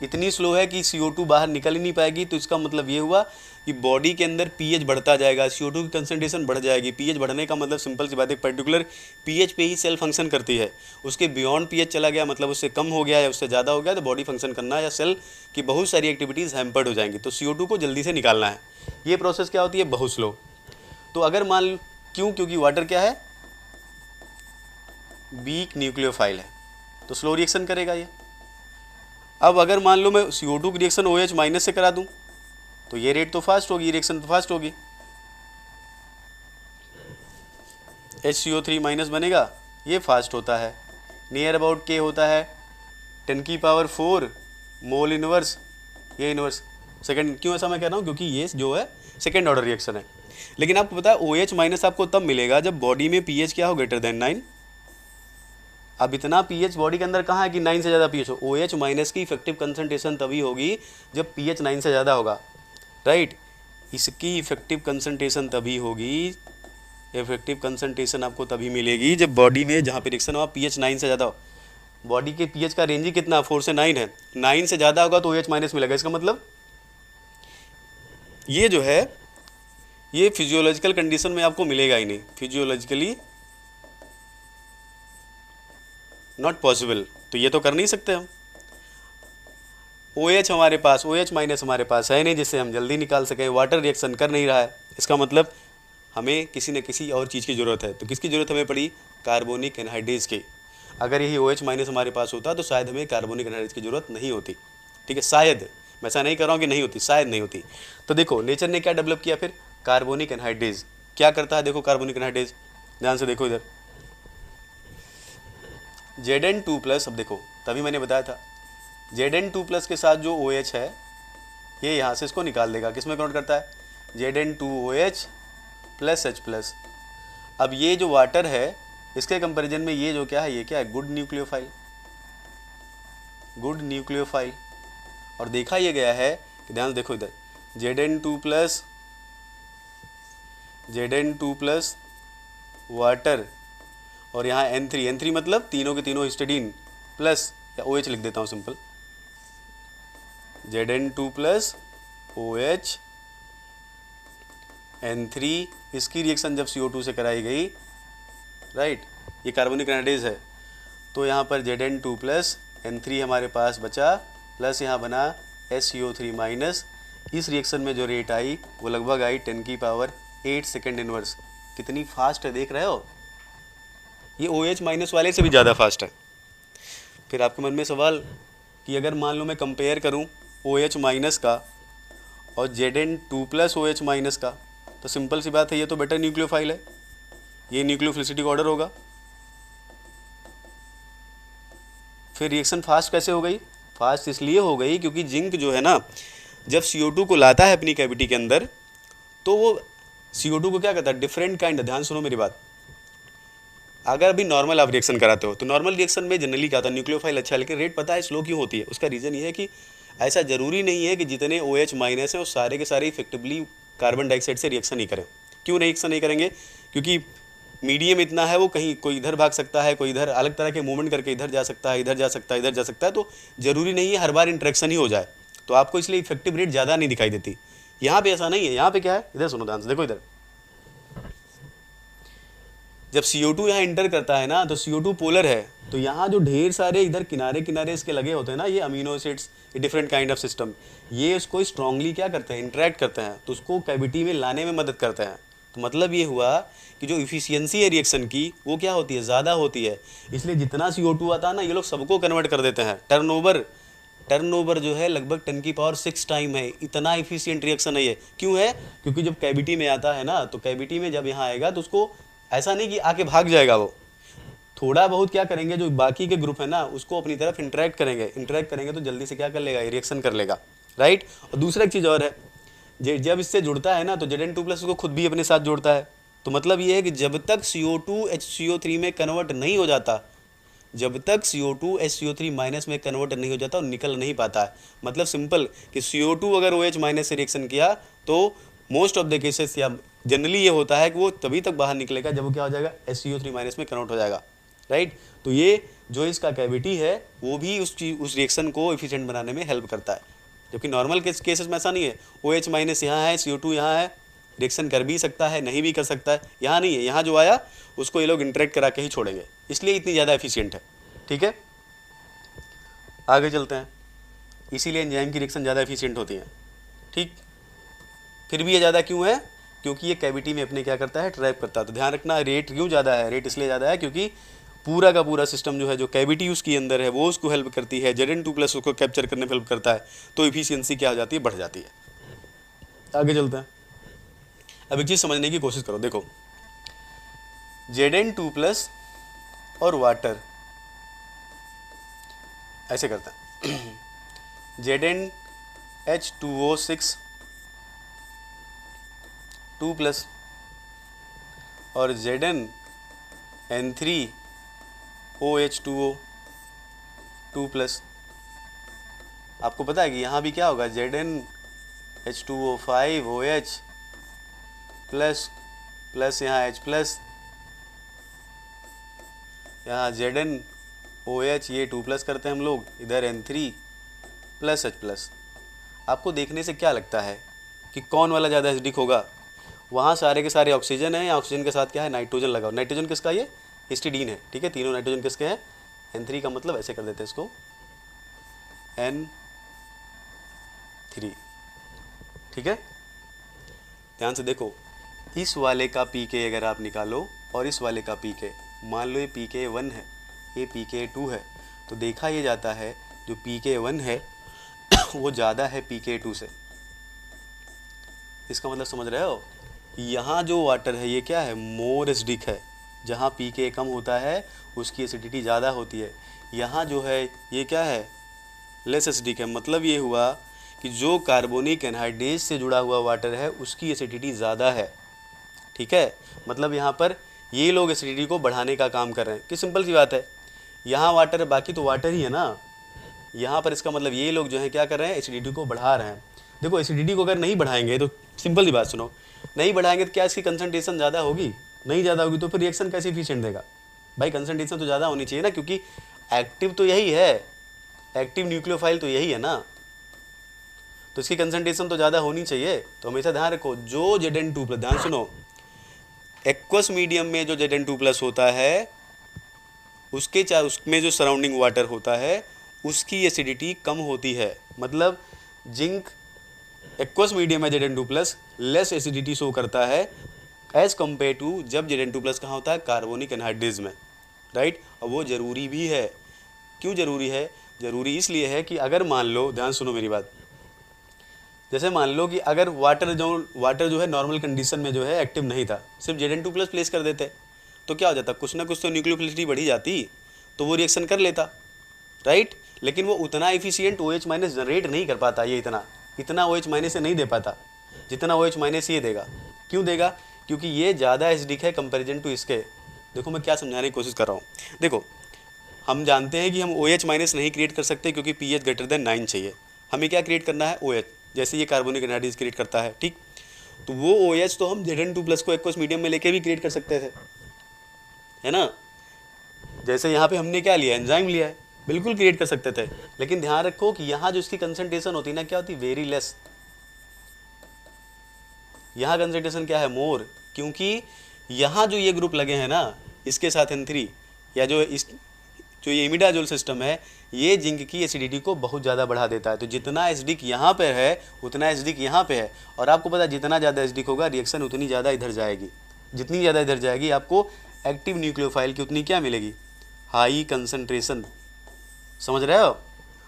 इतनी स्लो है कि CO2 बाहर निकल ही नहीं पाएगी। तो इसका मतलब ये हुआ कि बॉडी के अंदर pH बढ़ता जाएगा, CO2 की कंसंट्रेशन बढ़ जाएगी। pH बढ़ने का मतलब सिंपल सी बात है, पर्टिकुलर pH पे ही सेल फंक्शन करती है। उसके बियॉन्ड pH चला गया, मतलब उससे कम हो गया या उससे ज़्यादा हो गया, तो बॉडी फंक्शन करना या सेल की बहुत सारी एक्टिविटीज़ हैम्पर्ड हो जाएंगी। तो CO2 को जल्दी से निकालना है, ये प्रोसेस क्या होती है, बहुत स्लो। तो अगर मान क्योंकि वाटर क्या है, वीक न्यूक्लियोफाइल है, तो स्लो रिएक्शन करेगा ये। अब अगर मान लो मैं CO2 की रिएक्शन OH माइनस से करा दूं, तो ये रेट तो फास्ट होगी, रिएक्शन तो फास्ट होगी, HCO3 माइनस बनेगा, ये फास्ट होता है, नियर अबाउट K होता है 10⁴ मोल इनवर्स, ये इनवर्स सेकंड। क्यों ऐसा मैं कह रहा हूँ, क्योंकि ये जो है सेकंड ऑर्डर रिएक्शन है। लेकिन आपको पता है OH माइनस आपको तब मिलेगा जब बॉडी में pH क्या हो, ग्रेटर देन 9। अब इतना pH बॉडी के अंदर कहाँ है कि 9 से ज़्यादा pH हो। OH माइनस की इफेक्टिव कंसंट्रेशन तभी होगी जब pH 9 से ज़्यादा होगा, राइट। इसकी इफेक्टिव कंसंट्रेशन तभी होगी, इफेक्टिव कंसंट्रेशन आपको तभी मिलेगी जब बॉडी में जहाँ पे रिएक्शन हुआ pH 9 से ज़्यादा हो। बॉडी के pH का रेंज ही कितना, 4 से 9 है, 9 से ज़्यादा होगा तो OH माइनस मिलेगा। इसका मतलब ये जो है ये फिजियोलॉजिकल कंडीशन में आपको मिलेगा ही नहीं, फिजियोलॉजिकली नॉट पॉसिबल। तो ये तो कर नहीं सकते हम। OH हमारे पास, OH माइनस हमारे पास है नहीं जिससे हम जल्दी निकाल सकें, वाटर रिएक्शन कर नहीं रहा है। इसका मतलब हमें किसी न किसी और चीज़ की ज़रूरत है। तो किसकी ज़रूरत हमें पड़ी, कार्बोनिक एनहाइड्रेज की। अगर यही OH माइनस हमारे पास होता तो शायद हमें कार्बोनिक एनहाइड्रेज की ज़रूरत नहीं होती, ठीक है। शायद, मैं ऐसा नहीं कर रहा हूँ कि नहीं होती, शायद नहीं होती। तो देखो नेचर ने क्या डेवलप किया फिर, कार्बोनिक एनहाइड्रेज। क्या करता है देखो कार्बोनिक एनहाइड्रेज, ध्यान से देखो इधर, Zn2 प्लस। अब देखो तभी मैंने बताया था Zn2 प्लस के साथ जो OH है ये यहाँ से इसको निकाल देगा, किस में कन्वर्ट करता है, Zn2OH प्लस H प्लस। अब ये जो वाटर है इसके कंपैरिजन में ये जो क्या है, ये क्या है, गुड न्यूक्लियोफाइल, गुड न्यूक्लियोफाइल। और देखा ये गया है कि ध्यान से देखो इधर Zn2 प्लस वाटर और यहाँ N3 मतलब तीनों के तीनों हिस्टिडीन प्लस, या OH लिख देता हूँ simple, Zn2 plus OH N3, इसकी रिएक्शन जब CO2 से कराई गई, राइट, ये कार्बोनिक एनाइड्रेज है, तो यहाँ पर Zn2 प्लस N3 हमारे पास बचा, प्लस यहाँ बना SCO3 माइनस। इस रिएक्शन में जो रेट आई वो लगभग आई 10⁸ सेकेंड इनवर्स। कितनी फास्ट है देख रहे हो, ये OH माइनस वाले से भी ज़्यादा फास्ट है। फिर आपके मन में सवाल कि अगर मान लो मैं कंपेयर करूँ OH माइनस का और Zn2 प्लस OH माइनस का, तो सिंपल सी बात है, ये तो बेटर न्यूक्लियोफाइल है, ये न्यूक्लियोफिलिसिटी का ऑर्डर होगा। फिर रिएक्शन फास्ट कैसे हो गई? फास्ट इसलिए हो गई क्योंकि जिंक जो है ना, जब CO2 को लाता है अपनी कैविटी के अंदर, तो वो CO2 को क्या करता है, डिफरेंट काइंड, ध्यान सुनो मेरी बात, अगर अभी नॉर्मल आप रिएक्शन कराते हो तो नॉर्मल रिएक्शन में जनरली क्या होता है, न्यूक्लियोफाइल अच्छा है, लेकिन रेट पता है स्लो क्यों होती है? उसका रीज़न ये है कि ऐसा ज़रूरी नहीं है कि जितने OH माइनस है वो सारे के सारे इफेक्टिवली कार्बन डाइऑक्साइड से रिएक्शन नहीं करें। क्यों रिएक्शन नहीं करेंगे? क्योंकि मीडियम इतना है, वो कहीं कोई इधर भाग सकता है, कोई इधर अलग तरह के मूवमेंट करके इधर जा सकता है, इधर जा सकता है, इधर जा सकता है, तो ज़रूरी नहीं है हर बार इंटरेक्शन ही हो जाए, तो आपको इसलिए इफेक्टिव रेट ज़्यादा नहीं दिखाई देती। यहाँ पे ऐसा नहीं है, यहाँ पे क्या है, इधर सुनो ध्यान से, देखो इधर, जब CO2 यहाँ इंटर करता है ना, तो CO2 पोलर है, तो यहाँ जो ढेर सारे इधर किनारे किनारे इसके लगे होते हैं ना, ये अमीनो एसिड्स, ये डिफरेंट काइंड ऑफ सिस्टम, ये उसको स्ट्रांगली क्या करते हैं, इंटरेक्ट करते हैं, तो उसको कैविटी में लाने में मदद करते हैं। तो मतलब ये हुआ कि जो इफिशियंसी है रिएक्शन की वो क्या होती है, ज़्यादा होती है। इसलिए जितना CO2 आता है ना, ये लोग सबको कन्वर्ट कर देते हैं। टर्नओवर जो है लगभग 10⁶ टाइम है, इतना इफिशियंट रिएक्शन है ये। क्यों है? क्योंकि जब कैविटी में आता है ना, तो कैविटी में जब यहाँ आएगा तो उसको ऐसा नहीं कि आके भाग जाएगा, वो थोड़ा बहुत क्या करेंगे, जो बाकी के ग्रुप है ना उसको अपनी तरफ इंटरेक्ट करेंगे तो जल्दी से क्या कर लेगा, रिएक्शन कर लेगा, राइट। और दूसरा एक चीज़ और है, जब इससे जुड़ता है ना तो Zn2 प्लस उसको खुद भी अपने साथ जोड़ता है। तो मतलब ये है कि जब तक CO2 HCO3 में कन्वर्ट नहीं हो जाता, जब तक CO2 HCO3 माइनस में कन्वर्ट नहीं हो जाता, वो निकल नहीं पाता है। मतलब सिंपल कि CO2 अगर OH माइनस से रिएक्शन किया तो मोस्ट ऑफ द केसेस या जनरली ये होता है कि वो तभी तक बाहर निकलेगा जब वो क्या हो जाएगा, SCO3 माइनस में कन्वर्ट हो जाएगा, राइट। तो ये जो इसका कैविटी है वो भी उस रिएक्शन को एफिशिएंट बनाने में हेल्प करता है, जबकि नॉर्मल केसेस में ऐसा नहीं है। OH माइनस यहाँ है, CO2 यहाँ है, रिएक्शन कर भी सकता है, नहीं भी कर सकता है, यहाँ नहीं है। यहाँ जो आया उसको ये लोग इंटरेक्ट करा के ही छोड़ेंगे, इसलिए इतनी ज़्यादा एफिशिएंट है, ठीक है। आगे चलते हैं, इसीलिए एंजाइम की रिएक्शन ज़्यादा एफिशिएंट होती है, ठीक। फिर भी ये ज़्यादा क्यों है? क्योंकि ये कैविटी में अपने क्या करता है, ट्रैप करता है। तो ध्यान रखना, रेट क्यों ज़्यादा है, रेट इसलिए ज़्यादा है क्योंकि पूरा का पूरा सिस्टम जो है, जो कैविटी उसके अंदर है वो उसको हेल्प करती है, Zn2 प्लस उसको कैप्चर करने में हेल्प करता है, तो इफिशियंसी क्या हो जाती है, बढ़ जाती है। आगे चलते हैं, अब एक चीज़ समझने की कोशिश करो। देखो Zn2 प्लस और वाटर ऐसे करते हैं ZnH2O6 2 प्लस और ZnN3OH2O 2 प्लस। आपको पता है कि यहाँ भी क्या होगा, ZnH2O5OH प्लस प्लस यहाँ H प्लस, यहाँ ZnOH ये 2 प्लस करते हैं हम लोग, इधर N3 प्लस H प्लस। आपको देखने से क्या लगता है कि कौन वाला ज़्यादा एसिडिक होगा? वहाँ सारे के सारे ऑक्सीजन है, या ऑक्सीजन के साथ क्या है, नाइट्रोजन लगा। नाइट्रोजन किसका, ये हिस्टिडीन है, ठीक है। तीनों नाइट्रोजन किसके हैं, N3 का, मतलब ऐसे कर देते हैं इसको N3, ठीक है। ध्यान से देखो, इस वाले का pK अगर आप निकालो और इस वाले का pK, मान लो ये pK1 है, ये pK2 है, तो देखा ये जाता है जो pK1 है वो ज़्यादा है pK2 से। इसका मतलब समझ रहे हो, यहाँ जो वाटर है ये क्या है, मोर एसिडिक है। जहाँ pK कम होता है उसकी एसिडिटी ज़्यादा होती है। यहाँ जो है ये क्या है, लेस एसिडिक है। मतलब ये हुआ कि जो कार्बोनिक एनहाइड्रेज से जुड़ा हुआ वाटर है उसकी एसिडिटी ज़्यादा है, ठीक है। मतलब यहाँ पर ये लोग एसिडिटी को बढ़ाने का काम कर रहे हैं। कि सिंपल सी बात है, यहाँ वाटर है, बाकी तो वाटर ही है ना। यहाँ पर इसका मतलब ये लोग जो है क्या कर रहे हैं, एसिडिटी को बढ़ा रहे हैं। देखो एसिडिटी को अगर नहीं बढ़ाएंगे तो सिंपल सी बात सुनो, नहीं बढ़ाएंगे तो क्या इसकी कंसंट्रेशन ज़्यादा होगी? नहीं ज़्यादा होगी तो फिर रिएक्शन कैसे एफिशिएंट देगा भाई? कंसंट्रेशन तो ज़्यादा होनी चाहिए ना, क्योंकि एक्टिव तो यही है, एक्टिव न्यूक्लियोफाइल तो यही है ना, तो इसकी कंसंट्रेशन तो ज़्यादा होनी चाहिए। तो हमेशा ध्यान रखो, जो Zn2+, ध्यान सुनो, एक्वस मीडियम में जो Zn2+ होता है उसमें जो सराउंडिंग वाटर होता है उसकी एसिडिटी कम होती है। मतलब जिंक एक्वस मीडियम में Zn2+ लेस एसिडिटी शो करता है एज कम्पेयर टू जब Zn2+ कहाँ होता है, कार्बोनिक एनहाइड्रेज में, राइट। और वो ज़रूरी भी है। क्यों ज़रूरी है? ज़रूरी इसलिए है कि अगर मान लो, ध्यान सुनो मेरी बात, जैसे मान लो कि अगर वाटर जो है नॉर्मल कंडीशन में जो है एक्टिव नहीं था, सिर्फ Zn2+ प्लेस कर देते तो क्या हो जाता, कुछ ना कुछ तो न्यूक्लियोफिलिटी बढ़ी जाती, तो वो रिएक्शन कर लेता, राइट। लेकिन वो उतना एफिशिएंट OH- जनरेट नहीं कर पाता, ये इतना OH- से नहीं दे पाता जितना OH- ये देगा। क्यों देगा? क्योंकि ये ज़्यादा एसिडिक है कंपेरिजन टू इसके। देखो मैं क्या समझाने की कोशिश कर रहा हूँ। देखो हम जानते हैं कि हम OH- नहीं क्रिएट कर सकते क्योंकि pH > 9 चाहिए। हमें क्या क्रिएट करना है? OH, जैसे ये कार्बोनिक एनहाइड्रेज क्रिएट करता है, ठीक। तो वो OH तो हम Zn2+ को एक्वस मीडियम में लेके भी क्रिएट कर सकते थे, है ना। जैसे यहाँ पे हमने क्या लिया, एंजाइम लिया है, बिल्कुल क्रिएट कर सकते थे। लेकिन ध्यान रखो कि यहाँ जो इसकी कंसंट्रेशन होती है ना, क्या होती है, वेरी लेस। यहाँ कंसंट्रेशन क्या है, मोर, क्योंकि यहाँ जो ये ग्रुप लगे हैं ना, इसके साथ N3 या जो ये इमिडाजोल सिस्टम है, ये जिंक की एसिडिटी को बहुत ज़्यादा बढ़ा देता है। तो जितना एसिडिक यहाँ पे है उतना एसिडिक यहाँ पे है, और आपको पता है जितना ज़्यादा एसिडिक होगा रिएक्शन उतनी ज़्यादा इधर जाएगी। जितनी ज़्यादा इधर जाएगी आपको एक्टिव न्यूक्लियोफाइल की उतनी क्या मिलेगी, हाई कंसंट्रेशन। समझ रहे हो?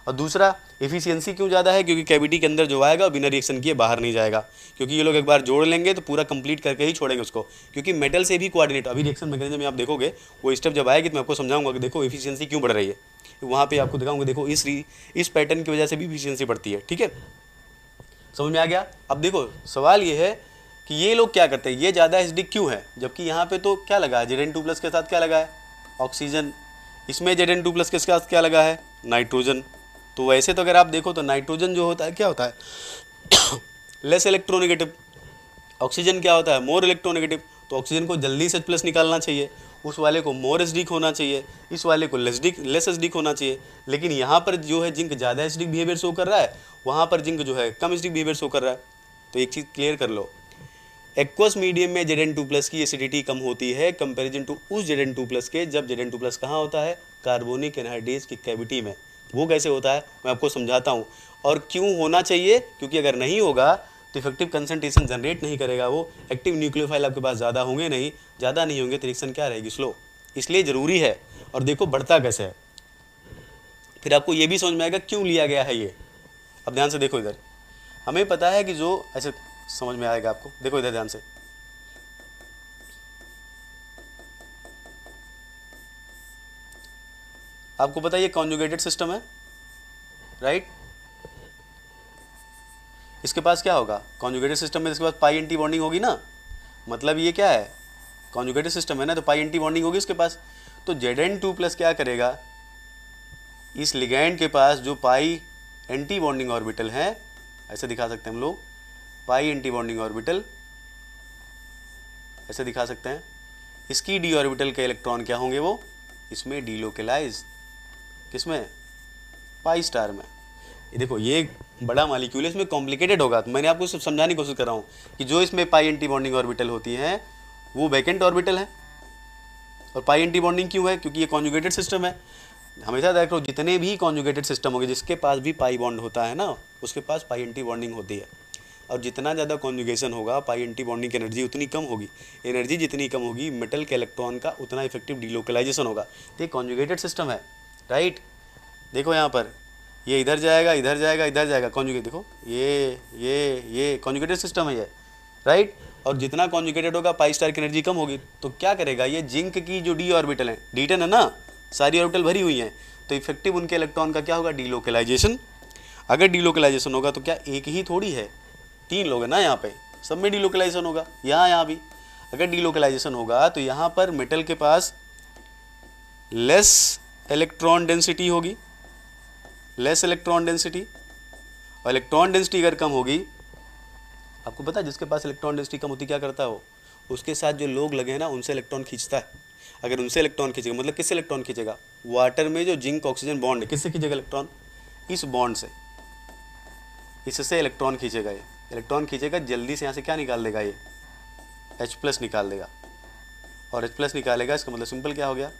और दूसरा, एफिशिएंसी क्यों ज़्यादा है? क्योंकि कैविटी के अंदर जो आएगा और बिना रिएक्शन किए बाहर नहीं जाएगा, क्योंकि ये लोग एक बार जोड़ लेंगे तो पूरा कंप्लीट करके ही छोड़ेंगे उसको, क्योंकि मेटल से भी कोऑर्डिनेट। अभी रिएक्शन मैकेनिज्म में आप देखोगे, वो स्टेप जब आएगी तो मैं आपको समझाऊंगा कि देखो एफिशिएंसी क्यों बढ़ रही है। वहाँ पे आपको दिखाऊंगा, देखो इस पैटर्न की वजह से भी एफिशिएंसी बढ़ती है, ठीक है। समझ में आ गया? अब देखो सवाल ये है कि ये लोग क्या करते हैं, ये ज़्यादा एसिडिक क्यों है, जबकि यहाँ पे तो क्या लगा है, Zn2+ के साथ क्या लगा है, ऑक्सीजन। इसमें Zn2+ के साथ क्या लगा है, नाइट्रोजन। तो वैसे तो अगर आप देखो तो नाइट्रोजन जो होता है क्या होता है लेस इलेक्ट्रोनेगेटिव, ऑक्सीजन क्या होता है, मोर इलेक्ट्रोनेगेटिव। तो ऑक्सीजन को जल्दी से प्लस निकालना चाहिए, उस वाले को मोर एसिडिक होना चाहिए, इस वाले को लेस एसिडिक होना चाहिए। लेकिन यहाँ पर जो है जिंक ज़्यादा एसिडिक बिहेवियर शो कर रहा है, वहाँ पर जिंक जो है कम एसिडिक बिहेवियर शो कर रहा है। तो एक चीज़ क्लियर कर लो, एक्वस मीडियम में Zn2+ की एसिडिटी कम होती है कंपैरिजन टू उस Zn2+ के, जब Zn2+ कहाँ होता है, कार्बोनिक एनहाइड्रेज की कैविटी में। वो कैसे होता है मैं आपको समझाता हूँ, और क्यों होना चाहिए, क्योंकि अगर नहीं होगा तो इफेक्टिव कंसंट्रेशन जनरेट नहीं करेगा वो, एक्टिव न्यूक्लियोफाइल आपके पास ज़्यादा होंगे नहीं, ज़्यादा नहीं होंगे तो रिएक्शन क्या रहेगी, स्लो। इसलिए ज़रूरी है। और देखो बढ़ता कैसे है, फिर आपको ये भी समझ में आएगा क्यों लिया गया है ये। अब ध्यान से देखो इधर, हमें पता है कि जो ऐसे समझ में आएगा आपको, देखो इधर ध्यान से, आपको पता है ये कॉन्जुगेटेड सिस्टम है, राइट। इसके पास क्या होगा, कॉन्जुगेटेड सिस्टम में इसके पास पाई एंटी बॉन्डिंग होगी ना, मतलब ये क्या है, कॉन्जुगेटेड सिस्टम है ना, तो पाई एंटी बॉन्डिंग होगी इसके पास। तो Zn2+ क्या करेगा, इस लिगैंड के पास जो पाई एंटी बॉन्डिंग ऑर्बिटल है, ऐसे दिखा सकते हैं हम लोग, पाई एंटी बॉन्डिंग ऑर्बिटल ऐसे दिखा सकते हैं, इसकी डी ऑर्बिटल के इलेक्ट्रॉन क्या होंगे, वो इसमें डीलोकेलाइज, किसमें, पाई स्टार में। ये देखो ये बड़ा मॉलिक्यूल है, इसमें कॉम्प्लिकेटेड होगा, तो मैंने आपको सिर्फ समझाने की कोशिश कर रहा हूँ कि जो इसमें पाई एंटी बॉन्डिंग ऑर्बिटल होती है वो वैकेंट ऑर्बिटल है। और पाई एंटी बॉन्डिंग क्यों है, क्योंकि ये कॉन्जुगेटेड सिस्टम है। हमेशा देख लो जितने भी कॉन्जुगेटेड सिस्टम होंगे जिसके पास भी पाई बॉन्ड होता है ना, उसके पास पाई एंटी बॉन्डिंग होती है। और जितना ज़्यादा कॉन्जुगेशन होगा पाई एंटी बॉन्डिंग की एनर्जी उतनी कम होगी, एनर्जी जितनी कम होगी मेटल के इलेक्ट्रॉन का उतना इफेक्टिव डीलोकलाइजेशन होगा। तो ये कॉन्जुगेटेड सिस्टम है, राइट। देखो यहाँ पर ये इधर जाएगा इधर जाएगा इधर जाएगा, कॉन्जुगेट देखो ये कॉन्जुगेटेड सिस्टम है ये, राइट। और जितना कॉन्जुगेटेड होगा पाई स्टार की एनर्जी कम होगी, तो क्या करेगा ये जिंक की जो डी ऑर्बिटल है, D10 है ना, सारी ऑर्बिटल भरी हुई हैं, तो इफेक्टिव उनके इलेक्ट्रॉन का क्या होगा, डीलोकलाइजेशन। अगर डीलोकलाइजेशन होगा तो क्या एक ही थोड़ी है, 3 लोग हैं ना यहाँ पे, सब में डीलोकलाइजेशन होगा, यहाँ भी। अगर डीलोकलाइजेशन होगा तो यहाँ पर मेटल के पास लेस इलेक्ट्रॉन डेंसिटी होगी, लेस इलेक्ट्रॉन डेंसिटी, और इलेक्ट्रॉन डेंसिटी अगर कम होगी, आपको पता है जिसके पास इलेक्ट्रॉन डेंसिटी कम होती क्या करता है वो, उसके साथ जो लोग लगे हैं ना उनसे इलेक्ट्रॉन खींचता है। अगर उनसे इलेक्ट्रॉन खींचेगा मतलब किससे इलेक्ट्रॉन खींचेगा, वाटर में जो जिंक ऑक्सीजन बॉन्ड है किससे खींचेगा इलेक्ट्रॉन, इस बॉन्ड से, इससे इलेक्ट्रॉन खींचेगा। ये इलेक्ट्रॉन खींचेगा, जल्दी से यहाँ से क्या निकाल देगा, ये H+ निकाल देगा, और H+ निकालेगा, इसका मतलब सिंपल क्या हो गया,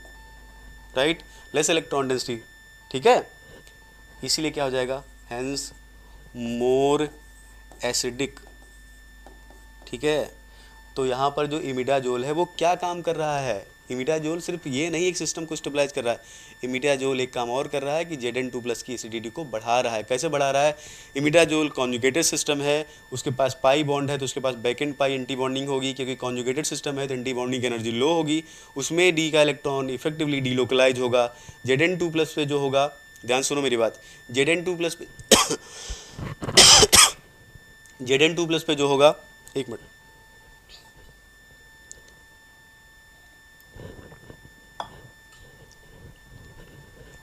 राइट, लेस इलेक्ट्रॉन डेंसिटी, ठीक है। इसीलिए क्या हो जाएगा, हेंस मोर एसिडिक, ठीक है। तो यहाँ पर जो इमिडाजोल है वो क्या काम कर रहा है, इमिडाजोल सिर्फ ये नहीं एक सिस्टम को स्टेबलाइज कर रहा है, इमिडाजोल एक काम और कर रहा है कि Zn2+ की एसिडिटी को बढ़ा रहा है। कैसे बढ़ा रहा है, इमिडाजोल कॉन्जुगेटेड सिस्टम है, उसके पास पाई बॉन्ड है तो उसके पास back and pi antibonding होगी, क्योंकि कॉन्जुगेटेड सिस्टम है तो एंटी बॉन्डिंग की एनर्जी लो होगी, उसमें डी का इलेक्ट्रॉन इफेक्टिवली डीलोकलाइज होगा। Zn2+ पे जो होगा, ध्यान सुनो मेरी बात, Zn2+ पे Zn2+ पे जो होगा, एक मिनट,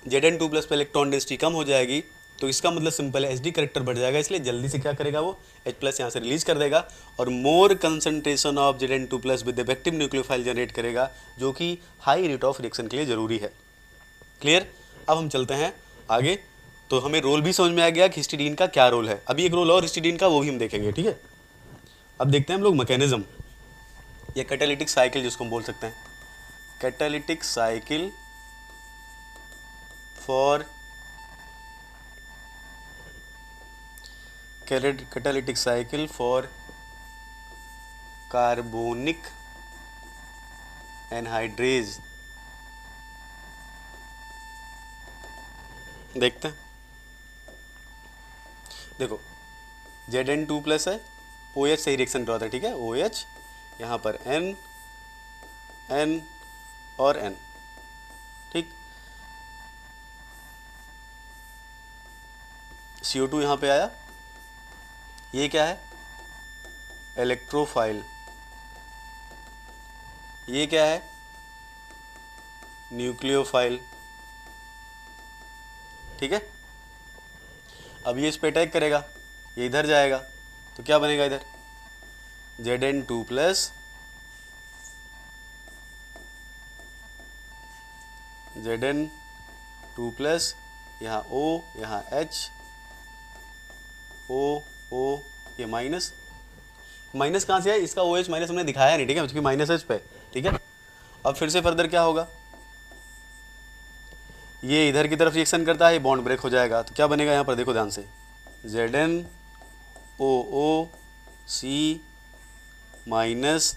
Zn2+ पे इलेक्ट्रॉन डेंसिटी कम हो जाएगी तो इसका मतलब सिंपल है, SD करेक्टर बढ़ जाएगा, इसलिए जल्दी से क्या करेगा वो H+ यहाँ से रिलीज कर देगा और more concentration of Zn2+ with effective nucleophile generate करेगा, जो कि हाई रेट ऑफ रिएक्शन के लिए जरूरी है। क्लियर। अब हम चलते हैं आगे। तो हमें रोल भी समझ में आ गया कि हिस्टिडीन का क्या रोल है। अभी एक रोल और हिस्टिडीन का, वो भी हम देखेंगे, ठीक है। अब देखते हैं हम लोग मैकेनिज्म या कैटालिटिक साइकिल जिसको हम बोल सकते हैं, catalytic cycle for catalytic cycle for carbonic anhydrase. देखते हैं, देखो Zn2+ है, OH से ही रिएक्शन करवाता है, ठीक है, OH, यहाँ पर N, N और N, ठीक, CO2 यहाँ पे आया, ये क्या है, इलेक्ट्रोफाइल, ये क्या है, न्यूक्लियोफाइल, ठीक है। अब ये इस पे अटैक करेगा, ये इधर जाएगा तो क्या बनेगा, इधर Zn2+, Zn2+, यहाँ O, यहाँ H, O, O, ये माइनस, माइनस कहाँ से है, इसका OH माइनस हमने दिखाया नहीं, ठीक है, क्योंकि माइनस है इस पे, ठीक है। अब फिर से फर्दर क्या होगा, ये इधर की तरफ रिएक्शन करता है, ये बॉन्ड ब्रेक हो जाएगा तो क्या बनेगा, यहाँ पर देखो ध्यान से, ZnOOC माइनस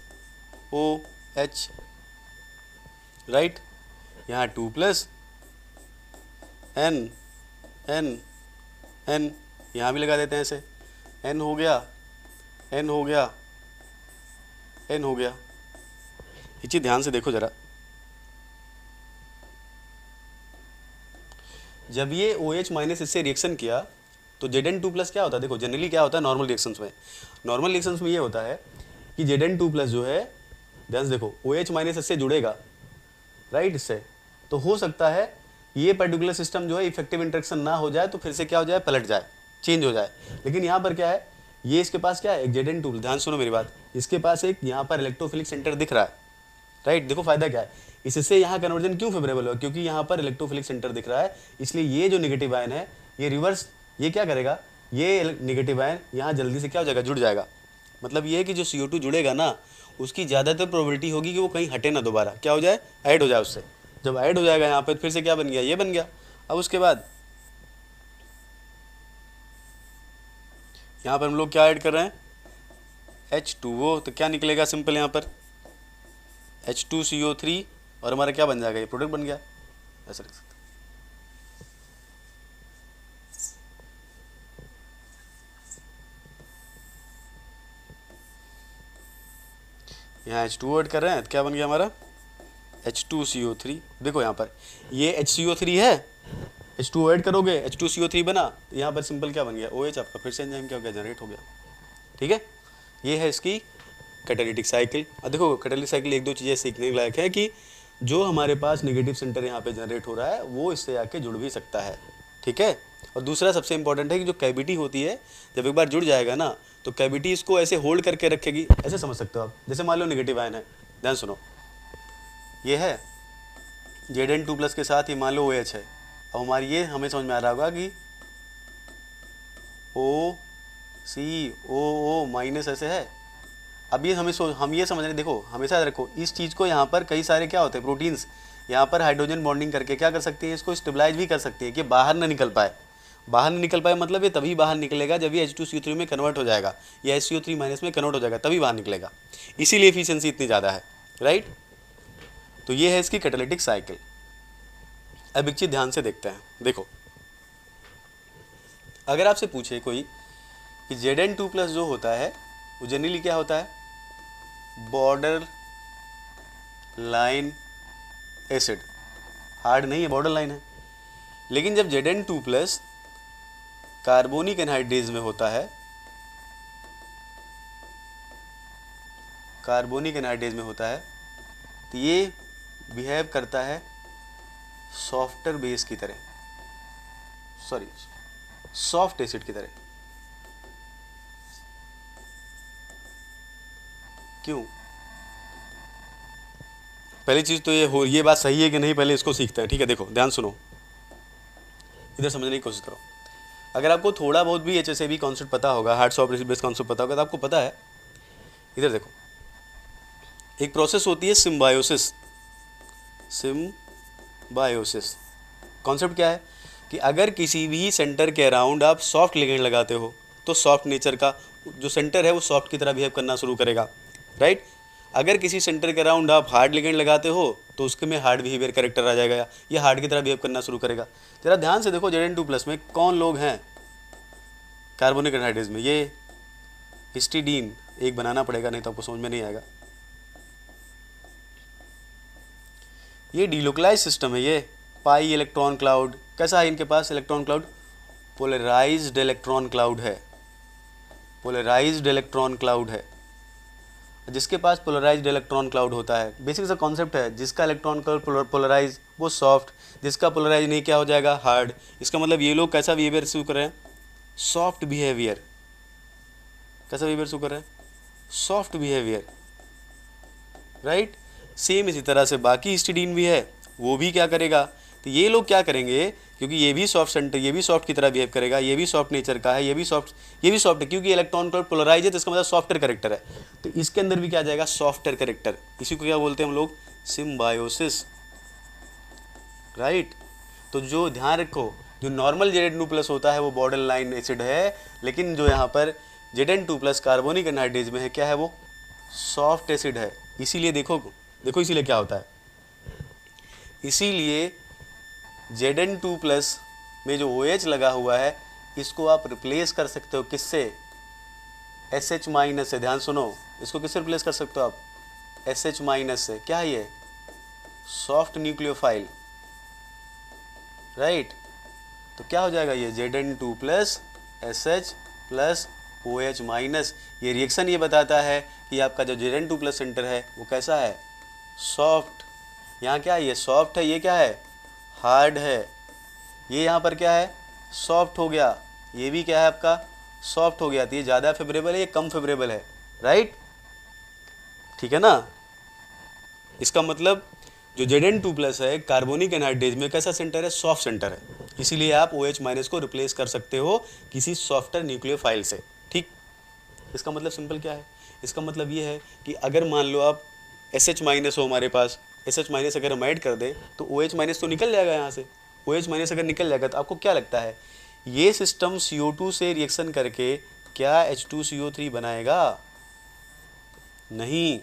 OH, राइट, यहाँ 2+ N, N, N, यहाँ भी लगा देते हैं ऐसे, N हो गया, N हो गया, N हो गया। ये चीज़ ध्यान से देखो जरा, जब ये OH माइनस इससे रिएक्शन किया तो Zn2+ क्या होता है, देखो जनरली क्या होता है नॉर्मल रिएक्शंस में, नॉर्मल रिएक्शंस में ये होता है कि Zn2+ जो है, ध्यान से देखो, OH माइनस इससे जुड़ेगा, राइट, इससे, तो हो सकता है ये पर्टिकुलर सिस्टम जो है इफेक्टिव इंटरेक्शन ना हो जाए तो फिर से क्या हो जाए, पलट जाए, चेंज हो जाए। लेकिन यहाँ पर क्या है, ये इसके पास क्या है, एक Zn2+, ध्यान सुनो मेरी बात, इसके पास एक यहाँ पर इलेक्ट्रोफिलिक सेंटर दिख रहा है, राइट, देखो फायदा क्या है, इससे यहाँ कन्वर्जन क्यों फेवरेबल होगा, क्योंकि यहाँ पर इलेक्ट्रोफिलिक सेंटर दिख रहा है, इसलिए ये जो नेगेटिव आयन है ये रिवर्स, ये क्या करेगा, ये नेगेटिव आयन यहाँ जल्दी से क्या हो जाएगा, जुड़ जाएगा। मतलब ये है कि जो CO2 जुड़ेगा ना, उसकी ज़्यादातर प्रोबेबिलिटी होगी कि वो कहीं हटे ना, दोबारा क्या हो जाए, ऐड हो जाए उससे। जब ऐड हो जाएगा यहाँ पे फिर से क्या बन गया, ये बन गया। अब उसके बाद यहाँ पर हम लोग क्या ऐड कर रहे हैं, H2O, तो क्या निकलेगा सिंपल यहाँ पर H2CO3, और हमारा क्या बन जाएगा, ये प्रोडक्ट बन गया, ऐसा लिख सकते हैं। यहाँ H2O ऐड कर रहे हैं तो क्या बन गया हमारा H2CO3। देखो यहाँ पर ये HCO3 है, H2O ऐड करोगे H2CO3 बना, तो यहाँ पर सिंपल क्या बन गया, OH आपका फिर से एंजाइम क्या हो गया, जनरेट हो गया, ठीक है। ये है इसकी कैटालिटिक साइकिल। अब देखो कैटालिटिक साइकिल एक दो चीज़ें सीखने के लायक है कि जो हमारे पास नेगेटिव सेंटर यहाँ पे जनरेट हो रहा है वो इससे आके जुड़ भी सकता है, ठीक है। और दूसरा सबसे इंपॉर्टेंट है कि जो कैविटी होती है जब एक बार जुड़ जाएगा ना तो कैविटी इसको ऐसे होल्ड करके रखेगी, ऐसे समझ सकते हो आप। जैसे मान लो नेगेटिव आयन है, ध्यान सुनो, ये है Zn2+ के साथ ये मान लो OH है। अब हमारी ये हमें समझ में आ रहा होगा कि OCOO- ऐसे है। अब ये हम ये समझ रहे हैं, देखो हमेशा रखो इस चीज़ को, यहाँ पर कई सारे क्या होते हैं प्रोटीन्स यहाँ पर हाइड्रोजन बॉन्डिंग करके क्या कर सकती हैं, इसको स्टेबलाइज भी कर सकती है कि बाहर ना निकल पाए। बाहर नहीं निकल पाए मतलब ये तभी बाहर निकलेगा जब ये H2CO3 में कन्वर्ट हो जाएगा या HCO3- में कन्वर्ट हो जाएगा, तभी बाहर निकलेगा। इसीलिए एफिशिएंसी इतनी ज़्यादा है, राइट। तो ये है इसकी कैटालिटिक साइकिल। अब एक चीज़ ध्यान से देखते हैं, देखो अगर आपसे पूछे कोई कि Zn2+ जो होता है वो जनरली क्या होता है, बॉर्डर लाइन एसिड, हार्ड नहीं है, बॉर्डर लाइन है। लेकिन जब Zn2+ कार्बोनिक एनहाइड्रेज में होता है, कार्बोनिक एनहाइड्रेज में होता है तो ये बिहेव करता है सॉफ्टर बेस की तरह, सॉरी सॉफ्ट एसिड की तरह। क्यों? पहली चीज तो ये बात सही है कि नहीं, पहले इसको सीखते हैं, ठीक है। देखो ध्यान सुनो, इधर समझने की कोशिश करो। अगर आपको थोड़ा बहुत भी HSAB कॉन्सेप्ट पता होगा, hard soft acid base concept पता होगा, तो आपको पता है, इधर देखो एक प्रोसेस होती है सिम्बायोसिस। सिम्बायोसिस कॉन्सेप्ट क्या है कि अगर किसी भी सेंटर के अराउंड आप सॉफ्ट लिगेंड लगाते हो तो सॉफ्ट नेचर का जो सेंटर है वो सॉफ्ट की तरह बिहेव करना शुरू करेगा, राइट। अगर किसी सेंटर के अराउंड आप हार्ड लिगेंड लगाते हो तो उसके में हार्ड बिहेवियर कैरेक्टर आ जाएगा, ये हार्ड की तरह बिहेव करना शुरू करेगा। जरा ध्यान से देखो Zn2+ में कौन लोग हैं कार्बोनिक एनहाइड्रेज में, ये हिस्टिडीन एक बनाना पड़ेगा नहीं तो आपको समझ में नहीं आएगा। ये डिलोकलाइज सिस्टम है, ये पाई इलेक्ट्रॉन क्लाउड। कैसा है इनके पास electron cloud? Polarised electron cloud है, पोलराइज्ड इलेक्ट्रॉन क्लाउड है। जिसके पास पोलराइज्ड इलेक्ट्रॉन क्लाउड होता है, बेसिक सा कॉन्सेप्ट है, जिसका इलेक्ट्रॉन क्लाउड पोलराइज वो सॉफ्ट, जिसका पोलराइज नहीं क्या हो जाएगा, हार्ड। इसका मतलब ये लोग कैसा बिहेवियर शुरू कर रहे हैं, सॉफ्ट बिहेवियर। कैसा बिहेवियर शुरू कर रहे हैं, सॉफ्ट बिहेवियर, राइट। सेम इसी तरह से बाकी हिस्टिडीन भी है, वो भी क्या करेगा, तो ये लोग क्या करेंगे, क्योंकि ये भी सॉफ्ट सेंटर, ये भी सॉफ्ट की तरह बिहेव करेगा, ये भी सॉफ्ट नेचर का है, ये भी सॉफ्ट है, क्योंकि इलेक्ट्रॉन क्लाउड पोलराइज है तो इसका मतलब सॉफ्टर कैरेक्टर है, तो इसके अंदर भी क्या आ जाएगा, सॉफ्टर कैरेक्टर। इसी को क्या बोलते हैं हम लोग, सिम्बायोसिस, राइट। तो जो ध्यान रखो, जो नॉर्मल Zn2+ होता है वो बॉर्डर लाइन एसिड है, लेकिन जो यहाँ पर Zn2+ कार्बोनिक एनहाइड्रेज में है क्या है, वो सॉफ्ट एसिड है। इसीलिए देखो इसीलिए क्या होता है, इसीलिए Zn2+ में जो OH लगा हुआ है इसको आप रिप्लेस कर सकते हो किससे, SH- से। ध्यान सुनो, इसको किससे रिप्लेस कर सकते हो आप, SH- से। क्या है ये, सॉफ्ट न्यूक्लियोफाइल, राइट। तो क्या हो जाएगा ये Zn2+ SH+ OH-। ये रिएक्शन ये बताता है कि आपका जो Zn2+ सेंटर है वो कैसा है, सॉफ्ट। यहाँ क्या है, ये सॉफ्ट है, ये क्या है, हार्ड है। ये यहाँ पर क्या है, सॉफ्ट हो गया, ये भी क्या है आपका, सॉफ्ट हो गया। तो ये ज़्यादा फेवरेबल है, ये कम फेवरेबल है, राइट, ठीक है ना। इसका मतलब जो Zn2+ है कार्बोनिक एनहाइड्रेज में कैसा सेंटर है, सॉफ्ट सेंटर है। इसीलिए आप OH- को रिप्लेस कर सकते हो किसी सॉफ्टर न्यूक्लियोफाइल से, ठीक। इसका मतलब सिंपल क्या है, इसका मतलब ये है कि अगर मान लो आप SH- हो हमारे पास, SH- अगर हम ऐड कर दें तो OH- तो निकल जाएगा यहाँ से। OH- अगर निकल जाएगा तो आपको क्या लगता है ये सिस्टम CO2 से रिएक्शन करके क्या H2CO3 बनाएगा? नहीं।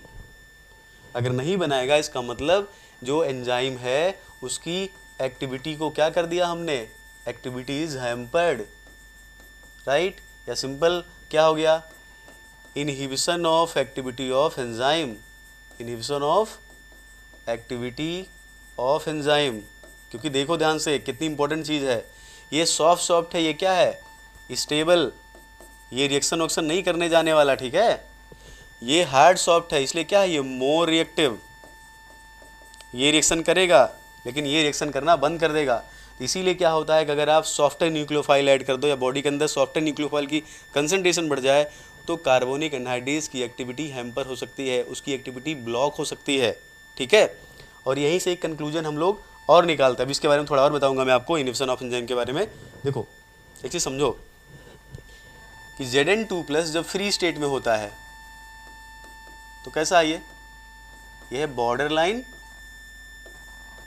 अगर नहीं बनाएगा इसका मतलब जो एंजाइम है उसकी एक्टिविटी को क्या कर दिया हमने, एक्टिविटी इज हैम्पर्ड, राइट। या सिंपल क्या हो गया, inhibition of activity of enzyme, inhibition of activity of enzyme. क्योंकि देखो ध्यान से कितनी इंपॉर्टेंट चीज़ है, ये सॉफ्ट है, ये क्या है, स्टेबल, ये रिएक्शन वक्शन नहीं करने जाने वाला, ठीक है। ये हार्ड सॉफ्ट है, इसलिए क्या है, ये मोर रिएक्टिव, ये रिएक्शन करेगा लेकिन ये रिएक्शन करना बंद कर देगा। इसीलिए क्या होता है कि अगर आप सॉफ्टर न्यूक्लियोफाइल ऐड कर दो या बॉडी के अंदर सॉफ्टर न्यूक्लियोफाइल की कंसंट्रेशन बढ़ जाए तो कार्बोनिक एनहाइड्रेज की एक्टिविटी हैम्पर हो सकती है, उसकी एक्टिविटी ब्लॉक हो सकती है। ठीक है, और यहीं से एक कंक्लूजन हम लोग और निकालते हैं। अभी इसके बारे में थोड़ा और बताऊंगा मैं आपको इनहिबिशन ऑफ एंजाइम के बारे में। देखो एक चीज़ समझो कि Zn2+ जब फ्री स्टेट में होता है तो कैसा है, ये है बॉर्डर लाइन,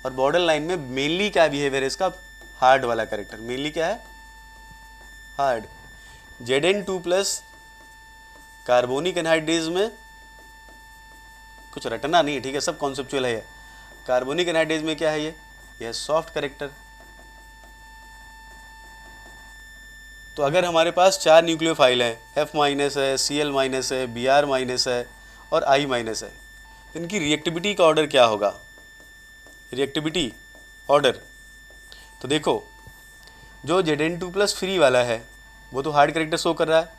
और बॉर्डर लाइन में मेनली क्या बिहेवियर है इसका, हार्ड वाला कैरेक्टर, मेनली क्या है, हार्ड। Zn2+ कार्बोनिक एनहाइड्रेज में कुछ रटना नहीं है, ठीक है, सब कॉन्सेप्चुअल है। ये कार्बोनिक एनहाइड्रेज में क्या है, ये सॉफ्ट कैरेक्टर। तो अगर हमारे पास 4 न्यूक्लियोफाइल है, F- है, Cl- है, Br- है और I- है, तो इनकी रिएक्टिविटी का ऑर्डर क्या होगा, रिएक्टिविटी ऑर्डर। तो देखो जो Zn2+ फ्री वाला है वो तो हार्ड कैरेक्टर शो कर रहा है,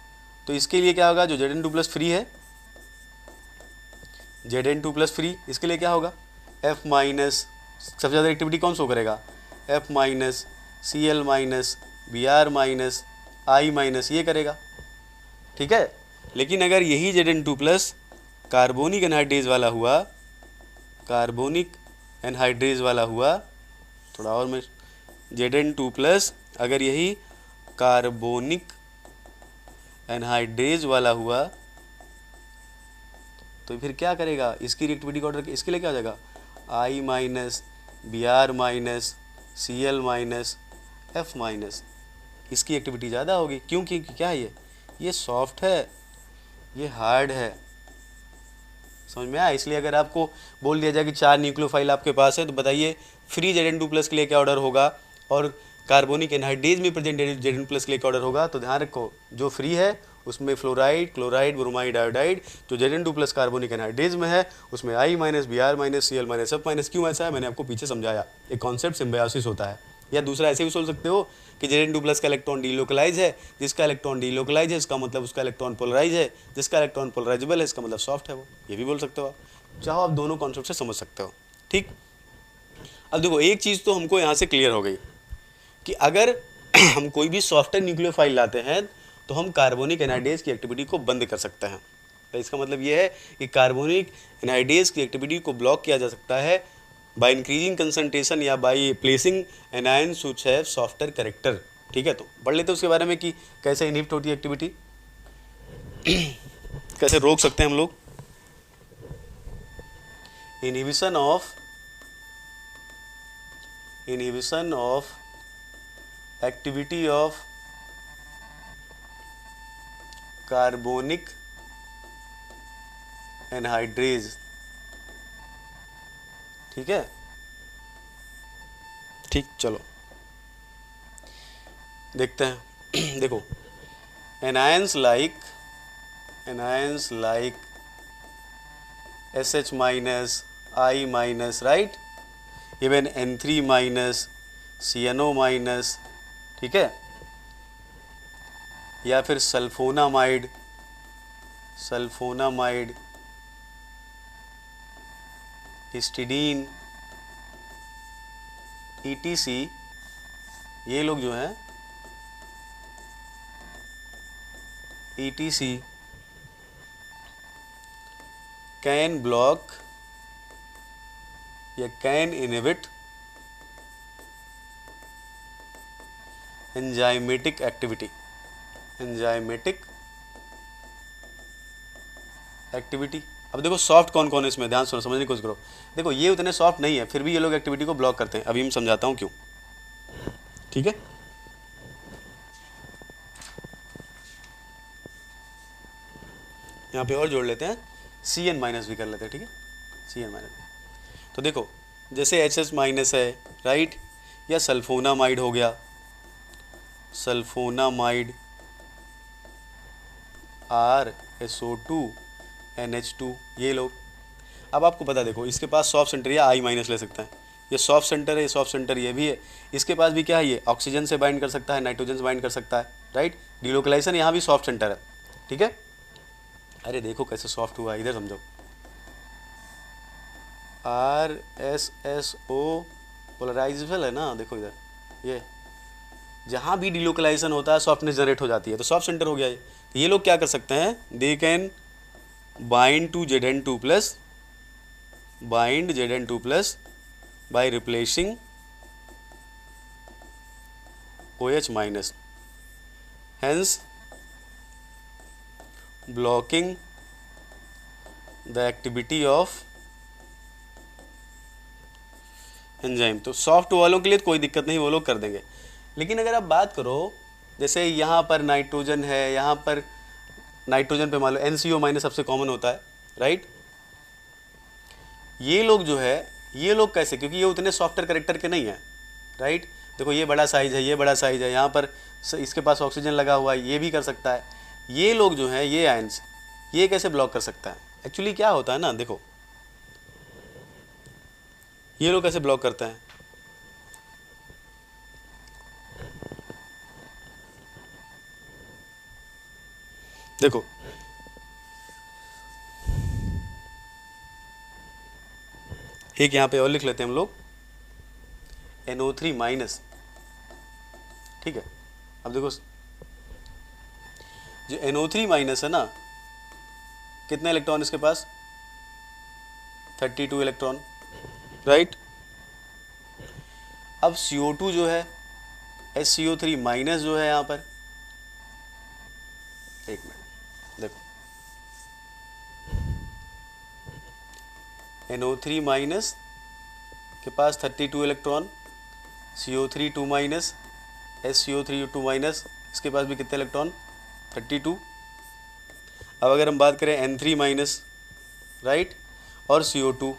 तो इसके लिए क्या होगा, जो Zn2+ फ्री है, Zn2+ फ्री, इसके लिए क्या होगा, F-, सबसे ज़्यादा एक्टिविटी कौन शो करेगा, F-, Cl-, Br-, I-, ये करेगा। ठीक है, लेकिन अगर यही Zn2+ कार्बोनिक एनहाइड्रेज वाला हुआ, कार्बोनिक एनहाइड्रेज वाला हुआ, थोड़ा और मैं, Zn2+ अगर यही कार्बोनिक एनहाइड्रेज वाला हुआ तो फिर क्या करेगा, इसकी रिएक्टिविटी का ऑर्डर इसके लिए क्या हो जाएगा, I-, Br-, Cl-, F-, इसकी एक्टिविटी ज़्यादा होगी। क्योंकि क्या है, ये सॉफ्ट है, ये हार्ड है, समझ में आया। इसलिए अगर आपको बोल दिया जाए कि 4 न्यूक्लियोफाइल आपके पास है तो बताइए फ्री Zn2+ के लिए क्या ऑर्डर होगा और कार्बोनिक एनहाइड्रेज में प्रेजेंट Zn2+ के लिए क्या ऑर्डर होगा। तो ध्यान रखो, जो फ्री है उसमें फ्लोराइड, क्लोराइड, ब्रोमाइड, आयोडाइड, जो Zn2+ कार्बोनिक एनहाइड्रेज में है उसमें I-, Br-, Cl-, F-, क्यों ऐसा है मैंने आपको पीछे समझाया। एक कॉन्सेप्ट सिम्बायोसिस होता है। या दूसरा ऐसे भी सोच सकते हो कि Zn2+ का इलेक्ट्रॉन डीलोकलाइज है, जिसका इलेक्ट्रॉन डीलोकलाइज है इसका मतलब उसका इलेक्ट्रॉन पोलराइज है, जिसका इलेक्ट्रॉन पोलराइजेबल है इसका मतलब सॉफ्ट है वो, ये भी बोल सकते हो आप। चाहो आप दोनों कॉन्सेप्ट से समझ सकते हो। ठीक, अब देखो एक चीज़ तो हमको यहाँ से क्लियर हो गई कि अगर हम कोई भी सॉफ्टवेयर न्यूक्लियोफाइल लाते हैं तो हम कार्बोनिक एनहाइड्रेज की एक्टिविटी को बंद कर सकते हैं। तो इसका मतलब ये है कि कार्बोनिक एनहाइड्रेज की एक्टिविटी को ब्लॉक किया जा सकता है बाय इंक्रीजिंग कंसंट्रेशन या by placing anions which have softer character. ठीक है, तो पढ़ लेते हैं उसके बारे में कि कैसे इनहिबिट होती है एक्टिविटी, कैसे रोक सकते हैं हम लोग। Inhibition of activity of carbonic anhydrase. ठीक है, ठीक, चलो देखते हैं। देखो anions like SH-, I-, right, even N3-, CNO-, ठीक है, या फिर सल्फोनामाइड, हिस्टिडीन, ETC, ये लोग जो हैं ETC कैन ब्लॉक या कैन इनहिबिट एंजाइमेटिक एक्टिविटी, अब देखो सॉफ्ट कौन कौन है इसमें, ध्यान सुनो, समझने की कोशिश करो। देखो ये उतने सॉफ्ट नहीं है, फिर भी ये लोग एक्टिविटी को ब्लॉक करते हैं। अभी मैं समझाता हूँ क्यों। ठीक है, यहाँ पे और जोड़ लेते हैं, Cn- भी कर लेते हैं। ठीक है, Cn-, तो देखो जैसे HS- है, राइट, या सल्फोनामाइड हो गया, सल्फोनामाइड RSO2 NH2, ये लोग। अब आपको पता, देखो इसके पास सॉफ्ट सेंटर या I- ले सकता है, ये सॉफ्ट सेंटर है, ये सॉफ्ट सेंटर ये भी है। इसके पास भी क्या है, ये ऑक्सीजन से बाइंड कर सकता है, नाइट्रोजन से बाइंड कर सकता है, राइट, डीलोकलाइजेशन यहाँ भी सॉफ्ट सेंटर है। ठीक है, अरे देखो कैसे सॉफ्ट हुआ, इधर समझो। R S S O polarizable है ना, देखो इधर, ये जहाँ भी डिलोकलाइजेशन होता है सॉफ्टनेस जनरेट हो जाती है, तो सॉफ्ट सेंटर हो गया ये। तो ये लोग क्या कर सकते हैं, they can bind to Zn2 plus, bind Zn2 plus by replacing OH minus, hence blocking the activity of enzyme. तो सॉफ्ट वालों के लिए तो कोई दिक्कत नहीं, वो लोग कर देंगे। लेकिन अगर आप बात करो, जैसे यहाँ पर नाइट्रोजन है, यहाँ पर नाइट्रोजन पे मान लो NCO माइनस सबसे कॉमन होता है, राइट। ये लोग जो है, ये लोग कैसे, क्योंकि ये उतने सॉफ्टवेयर करेक्टर के नहीं है, राइट। देखो ये बड़ा साइज है, ये बड़ा साइज है, यहाँ पर इसके पास ऑक्सीजन लगा हुआ है, ये भी कर सकता है। ये लोग जो है, ये आयंस, ये कैसे ब्लॉक कर सकता है। एक्चुअली क्या होता है ना, देखो ये लोग कैसे ब्लॉक करते हैं, देखो एक यहाँ पे और लिख लेते हैं हम लोग, NO3 माइनस, ठीक है। अब देखो जो NO3 माइनस है ना, कितने इलेक्ट्रॉन इसके पास, 32 इलेक्ट्रॉन, राइट। अब CO2 जो है, SCO3 माइनस जो है यहाँ पर, एक मिनट देखो, NO3 माइनस के पास 32 electron, CO3 2 minus, SCO3 2 minus, इसके पास भी कितने इलेक्ट्रॉन, 32। अब अगर हम बात करें N3 माइनस, राइट, और CO2,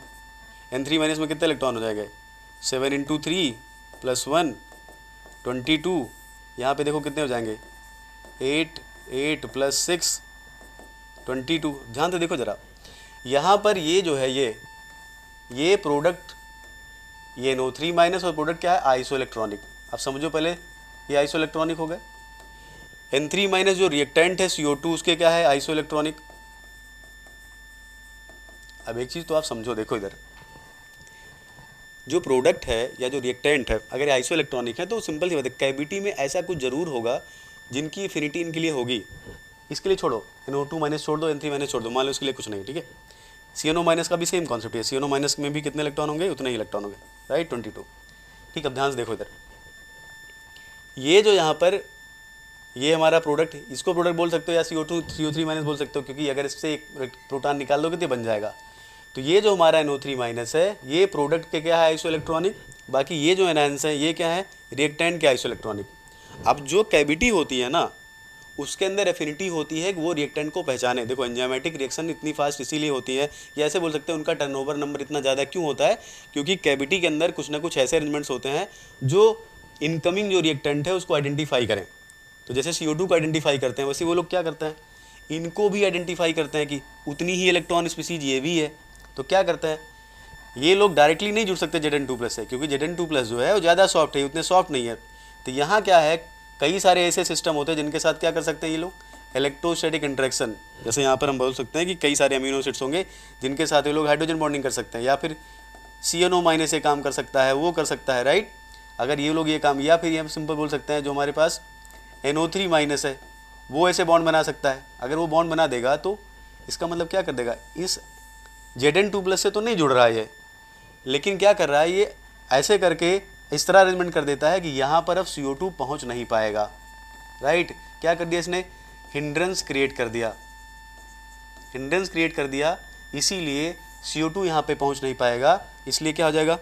N3 माइनस में कितने इलेक्ट्रॉन हो जाएंगे, 7 × 3 + 1 22। यहाँ पे देखो कितने हो जाएंगे, 8 8 + 6 22। ध्यान से देखो ज़रा, यहाँ पर ये जो है, ये प्रोडक्ट, ये NO3 माइनस और प्रोडक्ट क्या है, आइसो इलेक्ट्रॉनिक। अब समझो पहले, ये आइसो इलेक्ट्रॉनिक हो गए। N3 माइनस जो रिएक्टेंट है CO2, उसके क्या है, आइसो इलेक्ट्रॉनिक। अब एक चीज़ तो आप समझो, देखो इधर जो प्रोडक्ट है या जो रिएक्टेंट है, अगर आइसो इलेक्ट्रॉनिक है तो सिंपल सी बात है, कैविटी में ऐसा कुछ ज़रूर होगा जिनकी एफिनिटी इनके लिए होगी। इसके लिए छोड़ो, NO2 माइनस छोड़ दो, N3 माइनस छोड़ दो, मान लो इसके लिए कुछ नहीं, ठीक है। CNO माइनस का भी सेम कॉन्सेप्ट है, CNO माइनस में भी कितने इलेक्ट्रॉन होंगे, उतने ही इलेक्ट्रॉन होंगे, राइट, 22। ठीक, अब ध्यान से देखो इधर, ये जो यहाँ पर ये हमारा प्रोडक्ट, इसको प्रोडक्ट बोल सकते हो या CO3 माइनस बोल सकते हो, क्योंकि अगर इससे एक प्रोटॉन निकाल दोगे तो बन जाएगा। तो ये जो हमारा NO3 माइनस है, ये प्रोडक्ट के क्या है, आइसो इलेक्ट्रॉनिक। बाकी ये जो एनायंस है, ये क्या है, रिएक्टेंट के आइसो इलेक्ट्रॉनिक। अब जो कैविटी होती है ना, उसके अंदर एफिनिटी होती है कि वो रिएक्टेंट को पहचाने। देखो एंजाइमेटिक रिएक्शन इतनी फास्ट इसीलिए होती है, या ऐसे बोल सकते हैं उनका टर्नओवर नंबर इतना ज़्यादा क्यों होता है, क्योंकि कैविटी के अंदर कुछ ना कुछ ऐसे अरेंजमेंट्स होते हैं जो इनकमिंग जो रिएक्टेंट है उसको आइडेंटिफाई करें। तो जैसे CO2 को आइडेंटिफाई करते हैं, वैसे वो लोग क्या करते हैं, इनको भी आइडेंटिफाई करते हैं कि उतनी ही इलेक्ट्रॉन स्पीसीज ये भी है। तो क्या करते हैं, ये लोग डायरेक्टली नहीं जुड़ सकते Zn2+ से, क्योंकि Zn2+ जो है वो ज़्यादा सॉफ्ट है, उतने सॉफ्ट नहीं है। तो यहाँ क्या है, कई सारे ऐसे सिस्टम होते हैं जिनके साथ क्या कर सकते हैं ये लोग, इलेक्ट्रोस्टैटिक इंटरेक्शन। जैसे यहाँ पर हम बोल सकते हैं कि कई सारे अमीनो एसिड्स होंगे जिनके साथ ये लोग हाइड्रोजन बॉन्डिंग कर सकते हैं, या फिर CNO माइनस से काम कर सकता है, वो कर सकता है, राइट। अगर ये लोग ये काम, या फिर हम सिंपल बोल सकते हैं जो हमारे पास NO3 माइनस है, वो ऐसे बॉन्ड बना सकता है। अगर वो बॉन्ड बना देगा तो इसका मतलब क्या कर देगा, इस Zn2+ से तो नहीं जुड़ रहा है ये, लेकिन क्या कर रहा है, ये ऐसे करके इस तरह अरेंजमेंट कर देता है कि यहाँ पर अब CO2 पहुँच नहीं पाएगा, राइट। क्या कर दिया इसने, हिंड्रेंस क्रिएट कर दिया, हिंड्रेंस क्रिएट कर दिया, इसीलिए CO2 यहाँ पे पहुँच नहीं पाएगा, इसलिए क्या हो जाएगा,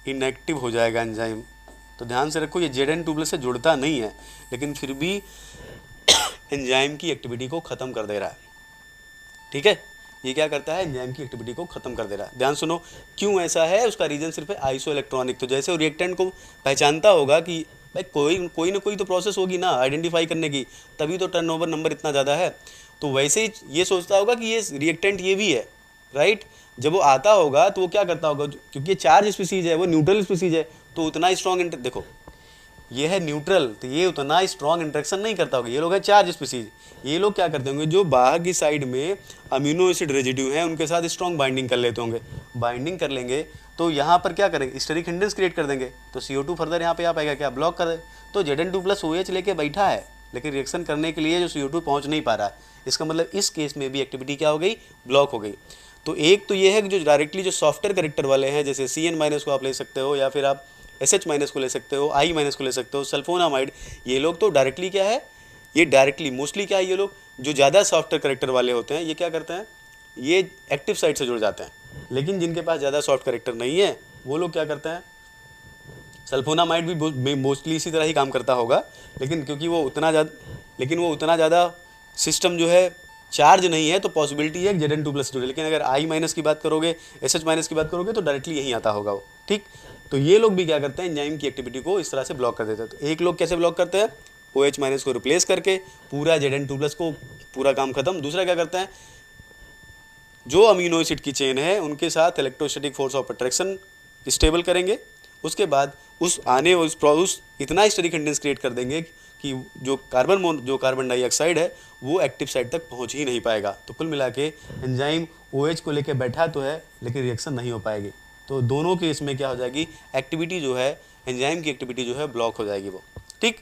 इनएक्टिव हो जाएगा एंजाइम। तो ध्यान से रखो, ये Zn2+ से जुड़ता नहीं है, लेकिन फिर भी एंजाइम की एक्टिविटी को ख़त्म कर दे रहा है, ठीक है। ये क्या करता है, एंजाइम की एक्टिविटी को ख़त्म कर दे रहा है। ध्यान सुनो, क्यों ऐसा है, उसका रीज़न सिर्फ है आइसो इलेक्ट्रॉनिक। तो जैसे वो रिएक्टेंट को पहचानता होगा कि भाई कोई ना कोई तो प्रोसेस होगी ना आइडेंटिफाई करने की, तभी तो टर्नओवर नंबर इतना ज़्यादा है। तो वैसे ही ये सोचता होगा कि ये रिएक्टेंट ये भी है, राइट। जब वो आता होगा तो वो क्या करता होगा, क्योंकि ये चार्ज स्पीसीज है, वो न्यूट्रल स्पीसीज है, तो उतना स्ट्रॉन्ग देखो ये है न्यूट्रल, तो ये उतना स्ट्रॉन्ग इंटरेक्शन नहीं करता होगा। ये लोग है चार्ज स्पीसीज, ये लोग क्या करते होंगे, जो बाहर की साइड में अमीनो एसिड रेजिड्यू हैं उनके साथ स्ट्रॉन्ग बाइंडिंग कर लेते होंगे। बाइंडिंग कर लेंगे तो यहाँ पर क्या करेंगे, स्टेरिक हिंड्रेंस क्रिएट कर देंगे, तो CO2 फर्दर यहाँ पे आ पाएगा, क्या ब्लॉक कर दे। तो Zn2+OH लेके बैठा है, लेकिन रिएक्शन करने के लिए जो CO2 पहुँच नहीं पा रहा है, इसका मतलब इस केस में भी एक्टिविटी क्या हो गई, ब्लॉक हो गई। तो एक तो ये है कि जो डायरेक्टली जो सॉफ्टवेयर करेक्टर वाले हैं, जैसे CN- को आप ले सकते हो, या फिर आप SH- को ले सकते हो, I- को ले सकते हो, सल्फोनामाइड, ये लोग तो डायरेक्टली क्या है, ये डायरेक्टली मोस्टली क्या है, ये लोग जो ज़्यादा सॉफ्टवेयर करेक्टर वाले होते हैं, ये क्या करते हैं, ये एक्टिव साइट से जुड़ जाते हैं। लेकिन जिनके पास ज़्यादा सॉफ्ट करेक्टर नहीं है, वो लोग क्या करते हैं, सल्फोनामाइड भी मोस्टली इसी तरह ही काम करता होगा, लेकिन क्योंकि वो उतना ज़्यादा सिस्टम जो है चार्ज नहीं है, तो पॉसिबिलिटी है Zn2+ जुड़े। लेकिन अगर I- की बात करोगे, SH- की बात करोगे, तो डायरेक्टली यहीं आता होगा वो, ठीक। तो ये लोग भी क्या करते हैं, एंजाइम की एक्टिविटी को इस तरह से ब्लॉक कर देते हैं। तो एक लोग कैसे ब्लॉक करते हैं, OH- को रिप्लेस करके पूरा Zn2+ को पूरा काम खत्म। दूसरा क्या करते हैं, जो अमीनो एसिड की चेन है उनके साथ electrostatic force of attraction stable करेंगे। उसके बाद उस इतना स्टेरिक हिंड्रेंस क्रिएट कर देंगे कि जो कार्बन डाइऑक्साइड है वो एक्टिव साइड तक पहुंच ही नहीं पाएगा। तो कुल मिला के एंजाइम OH को लेके बैठा तो है, लेकिन रिएक्शन नहीं हो पाएगी। तो दोनों केस में क्या हो जाएगी, एक्टिविटी जो है, एंजाइम की एक्टिविटी जो है ब्लॉक हो जाएगी वो, ठीक।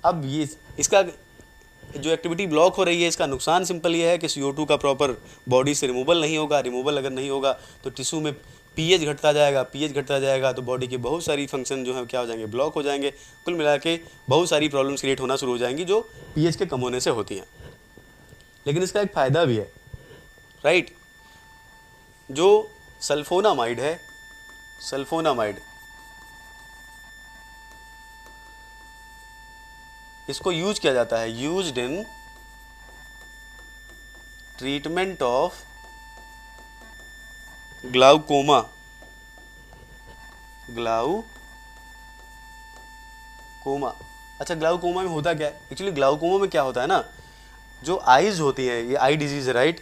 अब ये इसका जो एक्टिविटी ब्लॉक हो रही है, इसका नुकसान सिंपल ये है कि CO2 का प्रॉपर बॉडी से रिमूवल नहीं होगा। रिमूवल अगर नहीं होगा तो टिश्यू में pH घटता जाएगा, तो बॉडी के बहुत सारी फंक्शन जो है क्या हो जाएंगे, ब्लॉक हो जाएंगे। कुल मिला के बहुत सारी प्रॉब्लम्स क्रिएट होना शुरू हो जाएंगी जो pH के कम होने से होती हैं। लेकिन इसका एक फ़ायदा भी है, राइट। जो सल्फोनामाइड है, सल्फोनामाइड, इसको यूज किया जाता है, used in treatment of glaucoma. अच्छा, ग्लाउकोमा में होता क्या है, एक्चुअली ग्लाउकोमा में क्या होता है ना, जो आइज़ होती हैं, ये आई डिजीज़ है, राइट।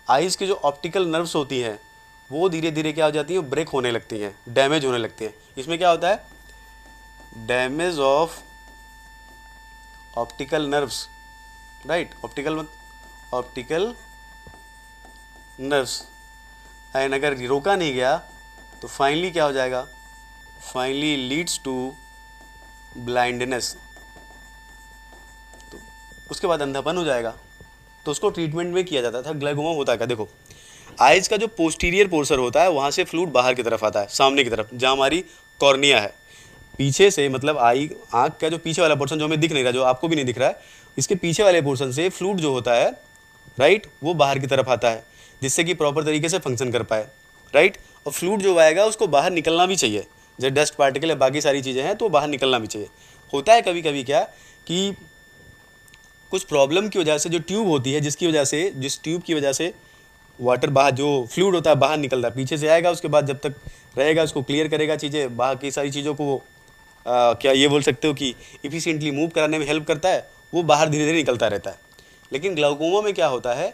आइज़ की जो ऑप्टिकल नर्व्स होती हैं वो धीरे धीरे क्या हो जाती हैं, ब्रेक होने लगती हैं, डैमेज होने लगती हैं। इसमें क्या होता है, damage of optical nerves, right. Optical nerves, and अगर रोका नहीं गया तो फाइनली क्या हो जाएगा, फाइनली लीड्स टू ब्लाइंडनेस, तो उसके बाद अंधापन हो जाएगा। तो उसको ट्रीटमेंट में किया जाता था। ग्लाइकोमा होता है क्या, देखो, आइज का जो पोस्टीरियर पोर्शन होता है वहाँ से फ्लूइड बाहर की तरफ आता है, सामने की तरफ, जहाँ हमारी कॉर्निया है। पीछे से मतलब आँख का जो पीछे वाला पोर्शन जो हमें दिख नहीं रहा, जो आपको भी नहीं दिख रहा है, इसके पीछे वाले पोर्शन से फ्लूइड जो होता है, राइट, वो बाहर की तरफ आता है, जिससे कि प्रॉपर तरीके से फंक्शन कर पाए, राइट। और फ्लूइड जो आएगा उसको बाहर निकलना भी चाहिए, जब डस्ट पार्टिकल या बाकी सारी चीज़ें हैं तो बाहर निकलना भी चाहिए। होता है कभी कभी क्या कि कुछ प्रॉब्लम की वजह से जो ट्यूब होती है, जिस ट्यूब की वजह से वाटर बाहर, जो फ्लूइड होता है बाहर निकलता है, पीछे से आएगा, उसके बाद जब तक रहेगा उसको क्लियर करेगा चीज़ें, बाकी सारी चीज़ों को क्या ये बोल सकते हो कि इफिशिएंटली मूव कराने में हेल्प करता है, वो बाहर धीरे धीरे निकलता रहता है। लेकिन ग्लाउकोमा में क्या होता है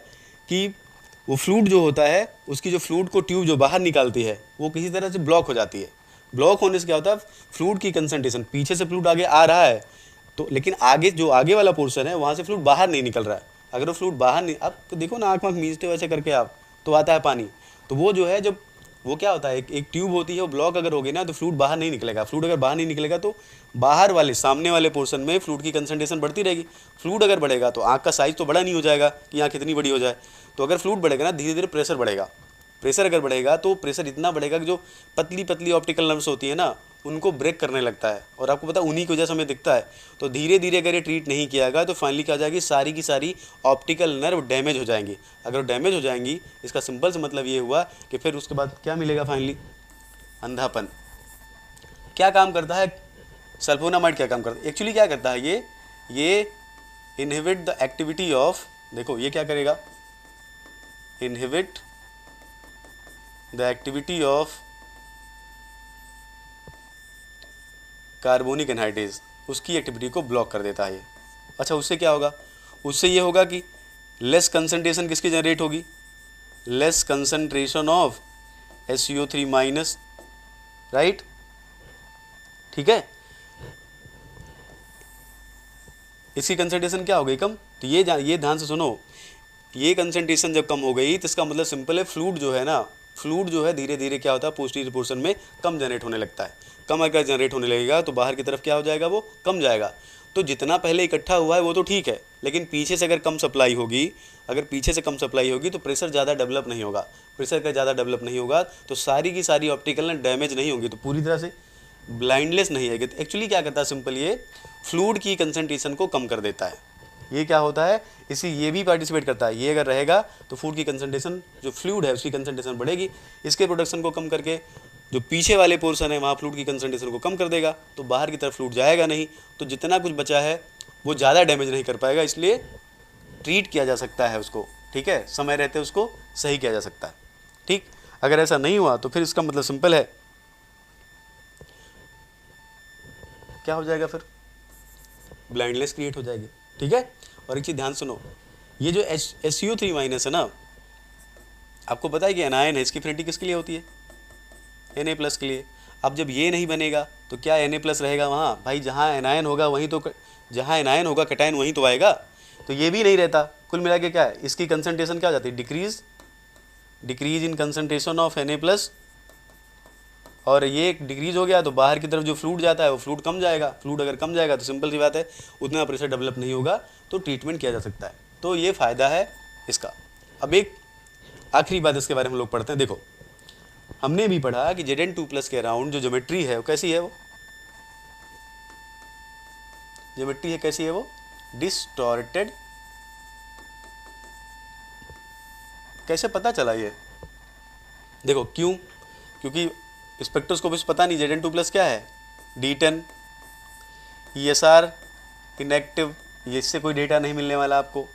कि वो फ्लूइड जो होता है, उसकी जो फ्लूइड को ट्यूब जो बाहर निकालती है वो किसी तरह से ब्लॉक हो जाती है। ब्लॉक होने से क्या होता है, फ्लूइड की कंसंट्रेशन, पीछे से फ्लूइड आगे आ रहा है तो, लेकिन आगे वाला पोर्शन है वहाँ से फ्लूइड बाहर नहीं निकल रहा है। अगर वो फ्लूइड बाहर नहीं, आप तो देखो ना, आँख मीचते वैसे करके आप, तो आता है पानी। तो वो जो है, जब वो क्या होता है, एक ट्यूब होती है, वो ब्लॉक अगर होगी ना तो फ्लूइड बाहर नहीं निकलेगा। फ्लूइड अगर बाहर नहीं निकलेगा तो बाहर वाले सामने वाले पोर्शन में फ्लूइड की कंसंट्रेशन बढ़ती रहेगी। फ्लूइड अगर बढ़ेगा तो आँख का साइज़ तो बड़ा नहीं हो जाएगा कि आँख कितनी बड़ी हो जाए। तो अगर फ्लूइड बढ़ेगा ना, धीरे धीरे प्रेशर बढ़ेगा। प्रेशर अगर बढ़ेगा तो प्रेशर इतना बढ़ेगा कि जो पतली पतली ऑप्टिकल नर्व्स होती है ना, उनको ब्रेक करने लगता है। और आपको पता है उन्हीं की वजह से हमें दिखता है। तो धीरे धीरे अगर ये ट्रीट नहीं किया गया तो फाइनली क्या हो जाएगी, सारी की सारी ऑप्टिकल नर्व डैमेज हो जाएंगी। अगर डैमेज हो जाएंगी, इसका सिंपल से मतलब ये हुआ कि फिर उसके बाद क्या मिलेगा, फाइनली अंधापन। क्या काम करता है सल्फोनामाइड, क्या काम करता है एक्चुअली, क्या करता है ये इनहिबिट द एक्टिविटी ऑफ, देखो ये क्या करेगा, inhibit the activity of carbonic anhydrase, उसकी एक्टिविटी को ब्लॉक कर देता है ये। अच्छा, उससे क्या होगा, उससे ये होगा कि लेस कंसंट्रेशन किसकी जनरेट होगी, less concentration of SiO3-, right, ठीक है। इसकी कंसंट्रेशन क्या हो गई, कम। तो ये ध्यान से सुनो, ये कंसंट्रेशन जब कम हो गई तो इसका मतलब सिंपल है, फ्लूइड जो है ना, फ्लूइड जो है धीरे धीरे क्या होता है, पोस्टीरियर पोर्शन में कम जनरेट होने लगता है। कम अगर जनरेट होने लगेगा तो बाहर की तरफ क्या हो जाएगा, वो कम जाएगा। तो जितना पहले इकट्ठा हुआ है वो तो ठीक है, लेकिन पीछे से अगर कम सप्लाई होगी, अगर पीछे से कम सप्लाई होगी तो प्रेशर ज़्यादा डेवलप नहीं होगा। प्रेशर का ज़्यादा डेवलप नहीं होगा तो सारी की सारी ऑप्टिकल ना डैमेज नहीं होंगी, तो पूरी तरह से ब्लाइंडनेस नहीं आएगी। तो एक्चुअली क्या करता है, सिंपल ये फ्लूइड की कंसंट्रेशन को कम कर देता है। ये क्या होता है, इसी ये भी पार्टिसिपेट करता है। ये अगर रहेगा तो फूड की कंसंट्रेशन, जो फ्लूइड है उसकी कंसंट्रेशन बढ़ेगी, इसके प्रोडक्शन को कम करके जो पीछे वाले पोर्शन है वहाँ फ्लूइड की कंसंट्रेशन को कम कर देगा, तो बाहर की तरफ फ्लूइड जाएगा नहीं, तो जितना कुछ बचा है वो ज़्यादा डैमेज नहीं कर पाएगा, इसलिए ट्रीट किया जा सकता है उसको, ठीक है, समय रहते उसको सही किया जा सकता है। ठीक, अगर ऐसा नहीं हुआ तो फिर इसका मतलब सिंपल है, क्या हो जाएगा, फिर ब्लाइंडनेस क्रिएट हो जाएगी। ठीक है, और एक चीज़ ध्यान सुनो, ये जो SiO3 माइनस है ना, आपको पता है कि एनायन है, इसकी फ्रेंटी किसके लिए होती है, Na प्लस के लिए। अब जब ये नहीं बनेगा तो क्या Na प्लस रहेगा वहाँ, भाई जहाँ एनायन होगा वहीं तो, जहाँ एनायन होगा कैटायन वहीं तो आएगा, तो ये भी नहीं रहता। कुल मिला के क्या है, इसकी कंसंट्रेशन क्या हो जाती है, decrease in concentration of Na plus, और ये डिक्रीज हो गया तो बाहर की तरफ जो फ्लूइड जाता है वो फ्लूइड कम जाएगा। फ्लूइड अगर कम जाएगा तो सिंपल सी बात है, उतना प्रेशर डेवलप नहीं होगा, तो ट्रीटमेंट किया जा सकता है। तो ये फ़ायदा है इसका। अब एक आखिरी बात इसके बारे में हम लोग पढ़ते हैं। देखो, हमने भी पढ़ा कि Zn2+ के अराउंड जो ज्योमेट्री है वो कैसी है, वो ज्योमेट्री है कैसी है, वो डिस्टॉर्टेड। कैसे पता चला ये, देखो क्यों, क्योंकि स्पेक्ट्रोस्कोप से पता नहीं Zn2+ क्या है, D10 ESR इनएक्टिव, ये इससे कोई डेटा नहीं मिलने वाला आपको।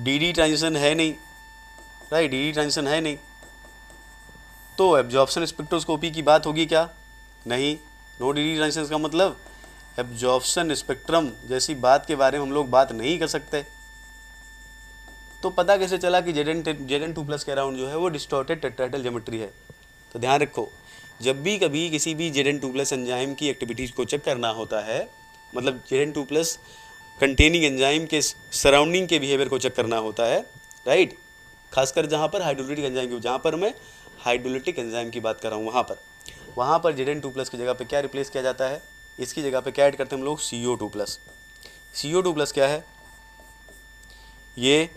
DD ट्रांजिशन है नहीं, राइट, DD ट्रांजिशन है नहीं, तो एब्जॉर्प्शन स्पेक्ट्रोस्कोपी की बात होगी क्या, नहीं। नो DD ट्रांजिशन का मतलब एब्जॉर्प्शन स्पेक्ट्रम जैसी बात के बारे में हम लोग बात नहीं कर सकते। तो पता कैसे चला कि Zn2+ के अराउंड जो है वो डिस्टॉर्टेड टेट्राहेड्रल ज्योमेट्री है। तो ध्यान रखो, जब भी कभी किसी भी Zn2+ एंजाइम की एक्टिविटीज़ को चेक करना होता है, मतलब Zn2+ कंटेनिंग एंजाइम के सराउंडिंग के बिहेवियर को चेक करना होता है, राइट, खासकर जहाँ पर हाइड्रोलिटिक एंजाइम की, जहाँ पर मैं हाइड्रोलिटिक एंजाइम की बात कर रहा हूँ वहाँ पर Zn2+ की जगह पे क्या रिप्लेस किया जाता है, इसकी जगह पे क्या ऐड करते हैं हम लोग, CO2+। CO2+ क्या है, ये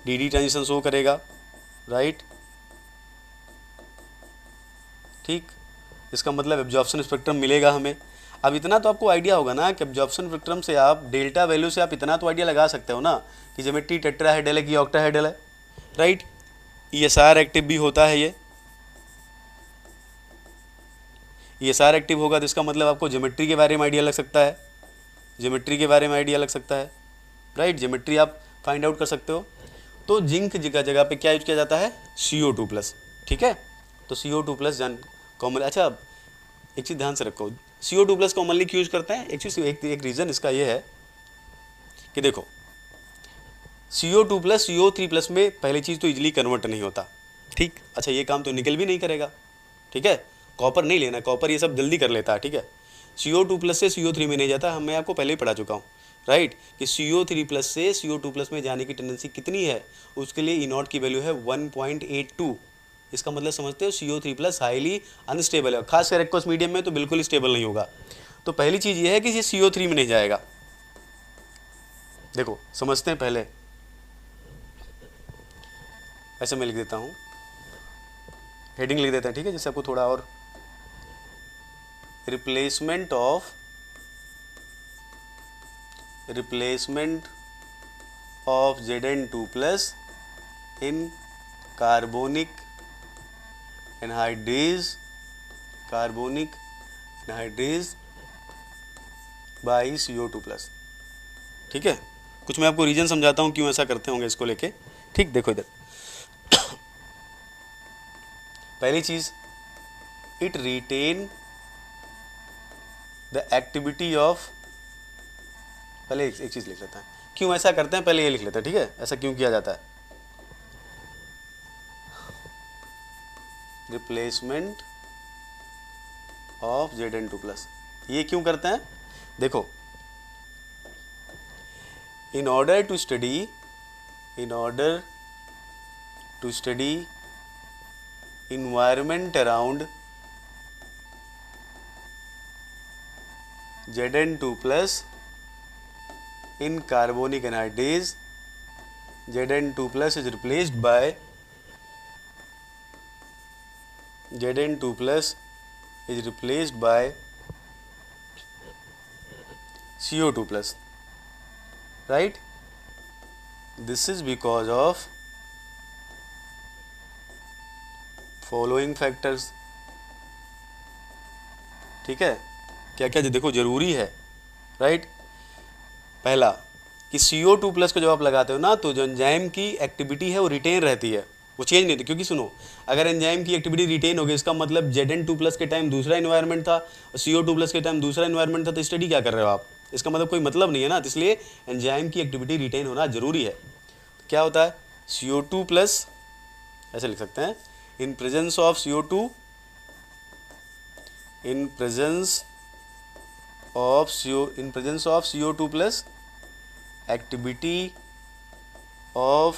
DD ट्रांजिशन शो करेगा, राइट, ठीक, इसका मतलब एब्जॉर्प्शन स्पेक्ट्रम मिलेगा हमें। अब इतना तो आपको आइडिया होगा ना कि एब्जॉर्प्शन स्पेक्ट्रम से आप डेल्टा वैल्यू से आप इतना तो आइडिया लगा सकते हो ना कि ज्योमेट्री टेट्राहेड्रल है कि ऑक्टाहेड्रल है, राइट। ESR एक्टिव भी होता है, ये ESR एक्टिव होगा तो इसका मतलब आपको ज्योमेट्री के बारे में आइडिया लग सकता है, ज्योमेट्री के बारे में आइडिया लग सकता है, राइट, ज्योमेट्री आप फाइंड आउट कर सकते हो। तो जिंक जगह पे क्या यूज किया जाता है, CO2+, ठीक है। तो CO2+ जान कॉमन, अच्छा एक चीज़ ध्यान से रखो, CO2+ कॉमनली क्यों यूज करते हैं, एक रीज़न इसका ये है कि देखो CO2+ CO3+ में पहली चीज़ तो इजीली कन्वर्ट नहीं होता, ठीक। अच्छा, ये काम तो निकल भी नहीं करेगा, ठीक है, कॉपर नहीं लेना, कॉपर ये सब जल्दी कर लेता है, ठीक है। CO2+ से CO3 में नहीं जाता, मैं आपको पहले ही पढ़ा चुका हूँ, राइट, कि CO3+ से CO2+ में जाने की टेंडेंसी कितनी है, उसके लिए E0 की वैल्यू है 1.82। इसका मतलब समझते हो, CO3+ हाईली अनस्टेबल है, खासकर एक्वस मीडियम में तो बिल्कुल स्टेबल नहीं होगा। तो पहली चीज़ ये है कि ये CO3 में नहीं जाएगा। देखो समझते हैं, पहले ऐसे मैं लिख देता हूँ, हेडिंग लिख देते हैं, ठीक है, जिससे आपको थोड़ा और, replacement of Zn2+ in carbonic anhydrase by CO2+, ठीक है। कुछ मैं आपको रीजन समझाता हूँ क्यों ऐसा करते होंगे इसको लेके, ठीक। देखो इधर पहली चीज, it retain the activity of, पहले एक चीज लिख लेता है, क्यों ऐसा करते हैं पहले ये लिख लेते हैं, ठीक है, ऐसा क्यों किया जाता है, रिप्लेसमेंट ऑफ Zn2+, ये क्यों करते हैं, देखो in order to study environment around Zn2 plus in carbonic anhydrase, Zn2 plus is replaced by CO2 plus, right? This is because of following factors. ठीक है, क्या क्या देखो जरूरी है, राइट? पहला कि CO2 प्लस को जब आप लगाते हो ना तो जो एंजाइम की एक्टिविटी है वो रिटेन रहती है, वो चेंज नहीं होती। क्योंकि सुनो, अगर एंजाइम की एक्टिविटी रिटेन हो गई इसका मतलब Zn2 प्लस के टाइम दूसरा इन्वायरमेंट था और CO2 प्लस के टाइम दूसरा इन्वायरमेंट था, तो स्टडी क्या कर रहे हो आप? इसका मतलब कोई मतलब नहीं है ना। तो इसलिए एंजाइम की एक्टिविटी रिटेन होना जरूरी है। तो क्या होता है, CO2 प्लस ऐसे लिख सकते हैं, in presence of CO2 in presence of CO2 plus activity of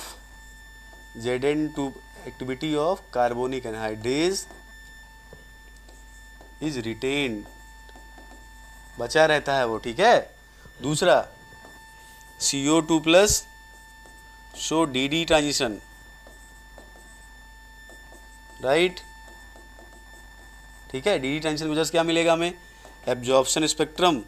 Zn2 activity of carbonic anhydrase is retained, बचा रहता है वो, ठीक है। दूसरा CO2 plus show DD transition, right, ठीक है। DD ट्रांजिशन की वजह से क्या मिलेगा हमें, एब्जॉर्प्शन स्पेक्ट्रम।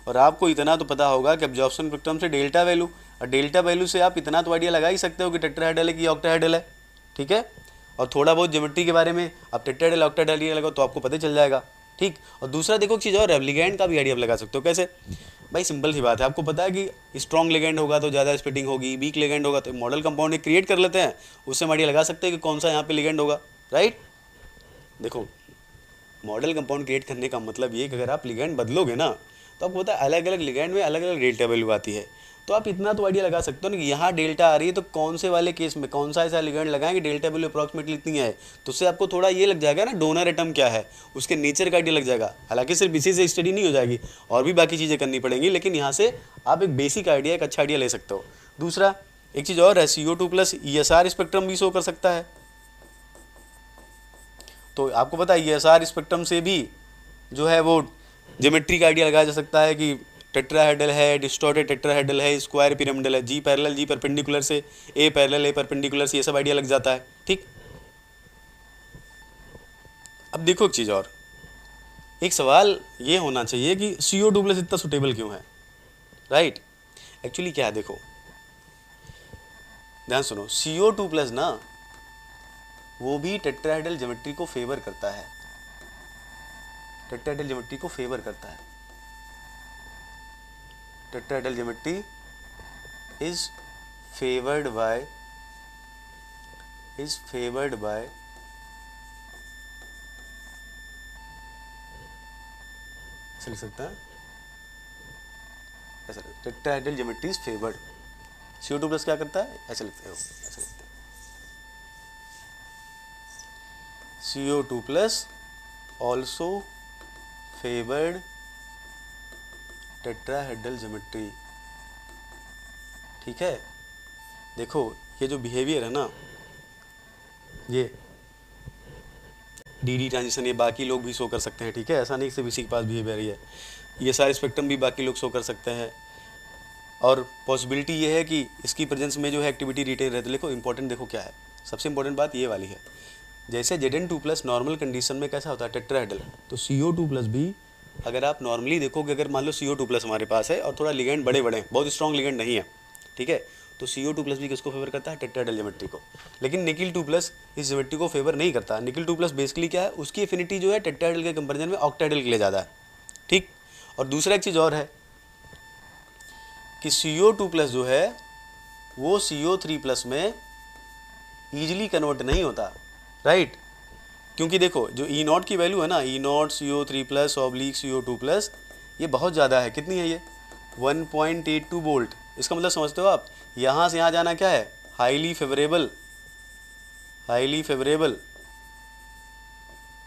और आपको इतना तो पता होगा कि एब्जॉर्प्शन स्पेक्ट्रम से डेल्टा वैल्यू, और डेल्टा वैल्यू से आप इतना तो आइडिया लगा ही सकते हो कि टेट्राहेड्रल है कि ऑक्टाहेड्रल है, ठीक है। और थोड़ा बहुत ज्योमेट्री के बारे में आप टेट्राहेड्रल ऑक्टाहेड्रल लगाओ तो आपको पता चल जाएगा, ठीक। और दूसरा देखो एक चीज़ और, लिगैंड का भी आइडिया आप लगा सकते हो। कैसे भाई, सिंपल सी बात है, आपको पता है कि स्ट्रॉन्ग लिगैंड होगा तो ज़्यादा स्प्लिटिंग होगी, वीक लिगैंड होगा तो मॉडल कंपाउंड एक क्रिएट कर लेते हैं, उससे हम आइडिया लगा सकते हैं कि कौन सा यहाँ पे लिगैंड होगा, राइट। देखो मॉडल कंपाउंड क्रिएट करने का मतलब ये कि अगर आप लिगैंड बदलोगे ना तो आपको पता है अलग अलग लिगैंड में अलग अलग डेल्टा वैल्यू आती है। तो आप इतना तो आइडिया लगा सकते हो ना कि यहाँ डेल्टा आ रही है तो कौन से वाले केस में कौन सा ऐसा लिगैंड लगाएंगे डेल्टा वैल्यू अप्रॉक्सीमेटली इतनी है, तो उससे आपको थोड़ा ये लग जाएगा ना डोनर एटम क्या है, उसके नेचर का आइडिया लग जाएगा। हालांकि सिर्फ इसी से स्टडी नहीं हो जाएगी, और भी बाकी चीज़ें करनी पड़ेंगी, लेकिन यहाँ से आप एक बेसिक आइडिया, एक अच्छा आइडिया ले सकते हो। दूसरा एक चीज़ और है, CO2 प्लस ESR स्पेक्ट्रम भी शो कर सकता है। तो आपको पता है ESR स्पेक्ट्रम से भी जो है वो ज्योमेट्री का आइडिया लगाया जा सकता है कि टेट्राहेड्रल है, डिस्टॉर्टेड टेट्राहेड्रल है, स्क्वायर पिरामिडल है, जी पैरेलल जी परपेंडिकुलर से ए पैरेलल ए परपेंडिकुलर से, ये सब आइडिया लग जाता है, ठीक। अब देखो एक चीज़ और, एक सवाल ये होना चाहिए कि CO2 प्लस इतना सुटेबल क्यों है, राइट। एक्चुअली क्या है, देखो ध्यान सुनो, CO2 प्लस ना वो भी टेट्राहेड्रल ज्योमेट्री को फेवर करता है, टेट्राहेड्रल ज्योमेट्री को फेवर करता है। Tetrahedral geometry is favoured by ऐसे लिख सकता है, ऐसा tetrahedral geometry is favoured. CO2 plus क्या करता है, ऐसे लिखते हो, ऐसे लिखते हैं, CO2 plus also favoured tetrahedral geometry, ठीक है। देखो ये जो बिहेवियर है ना, ये DD ट्रांजिशन ये बाकी लोग भी शो कर सकते हैं, ठीक है। ऐसा नहीं सिर्फ इसी के पास बिहेवियर ही है, ये सारे स्पेक्ट्रम भी बाकी लोग शो कर सकते हैं। और पॉसिबिलिटी ये है कि इसकी प्रेजेंस में जो है एक्टिविटी रिटेन रहती है। देखो इंपॉर्टेंट, देखो क्या है, सबसे इंपॉर्टेंट बात ये वाली है, जैसे Zn2 प्लस नॉर्मल कंडीशन में कैसा होता है टेट्राहेड्रल, तो CO2 प्लस भी अगर आप नॉर्मली देखोगे, अगर मान लो CO2 प्लस हमारे पास है और थोड़ा लिगेंड बड़े बड़े हैं, बहुत स्ट्रॉन्ग लिगेंड नहीं है, ठीक है, तो CO2 प्लस भी किसको फेवर करता है, टेट्राहेड्रल ज्योमेट्री को। लेकिन निकिल 2 प्लस इस ज्योमेट्री को फेवर नहीं करता। निकिल 2 प्लस बेसिकली क्या है, उसकी एफिनिटी जो है टेट्राहेड्रल के कंपेरिजन में ऑक्टाहेड्रल के लिए ज़्यादा है, ठीक। और दूसरा एक चीज़ और है कि CO2 प्लस जो है वो CO3 प्लस में ईजिली कन्वर्ट नहीं होता, राइट। क्योंकि देखो जो E0 की वैल्यू है ना, E0 CO3 plus oblique CO2 plus, ये बहुत ज़्यादा है। कितनी है ये, 1.82 वोल्ट। इसका मतलब समझते हो आप, यहाँ से यहाँ जाना क्या है, हाईली फेवरेबल,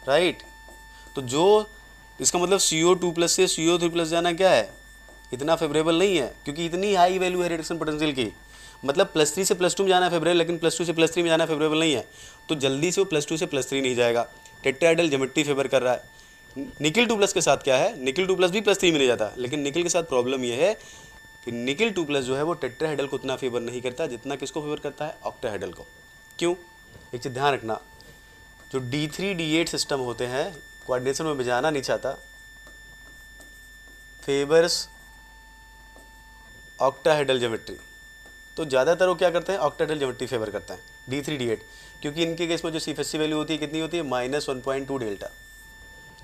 राइट। तो जो इसका मतलब CO2 प्लस से CO3 प्लस जाना क्या है, इतना फेवरेबल नहीं है, क्योंकि इतनी हाई वैल्यू है रिडक्शन पोटेंशियल की। मतलब +3 से +2 में जाना फेवरेबल, लेकिन +2 से +3 में जाना फेवरेबल नहीं है, तो जल्दी से वो +2 से +3 नहीं जाएगा। टेट्राहेड्रल ज्योमेट्री फेवर कर रहा है। निकिल 2+ के साथ क्या है, निकिल 2+ भी +3 में नहीं जाता, लेकिन निकिल के साथ प्रॉब्लम ये है कि निकिल 2+ जो है वो टेट्राहेड्रल को उतना फेवर नहीं करता जितना किसको फेवर करता है, ऑक्टाहेड्रल को। क्यों? एक चीज़ ध्यान रखना, जो D3 D8 सिस्टम होते हैं, कोऑर्डिनेशन में जाना नहीं चाहता, फेवर्स ऑक्टाहेड्रल ज्योमेट्री, तो ज़्यादातर वो क्या करते हैं, ऑक्टाहेड्रल ज्योमेट्री फेवर करते हैं D3 D8, क्योंकि इनके केस में जो CFSC वैल्यू होती है कितनी होती है, -1.2 डेल्टा।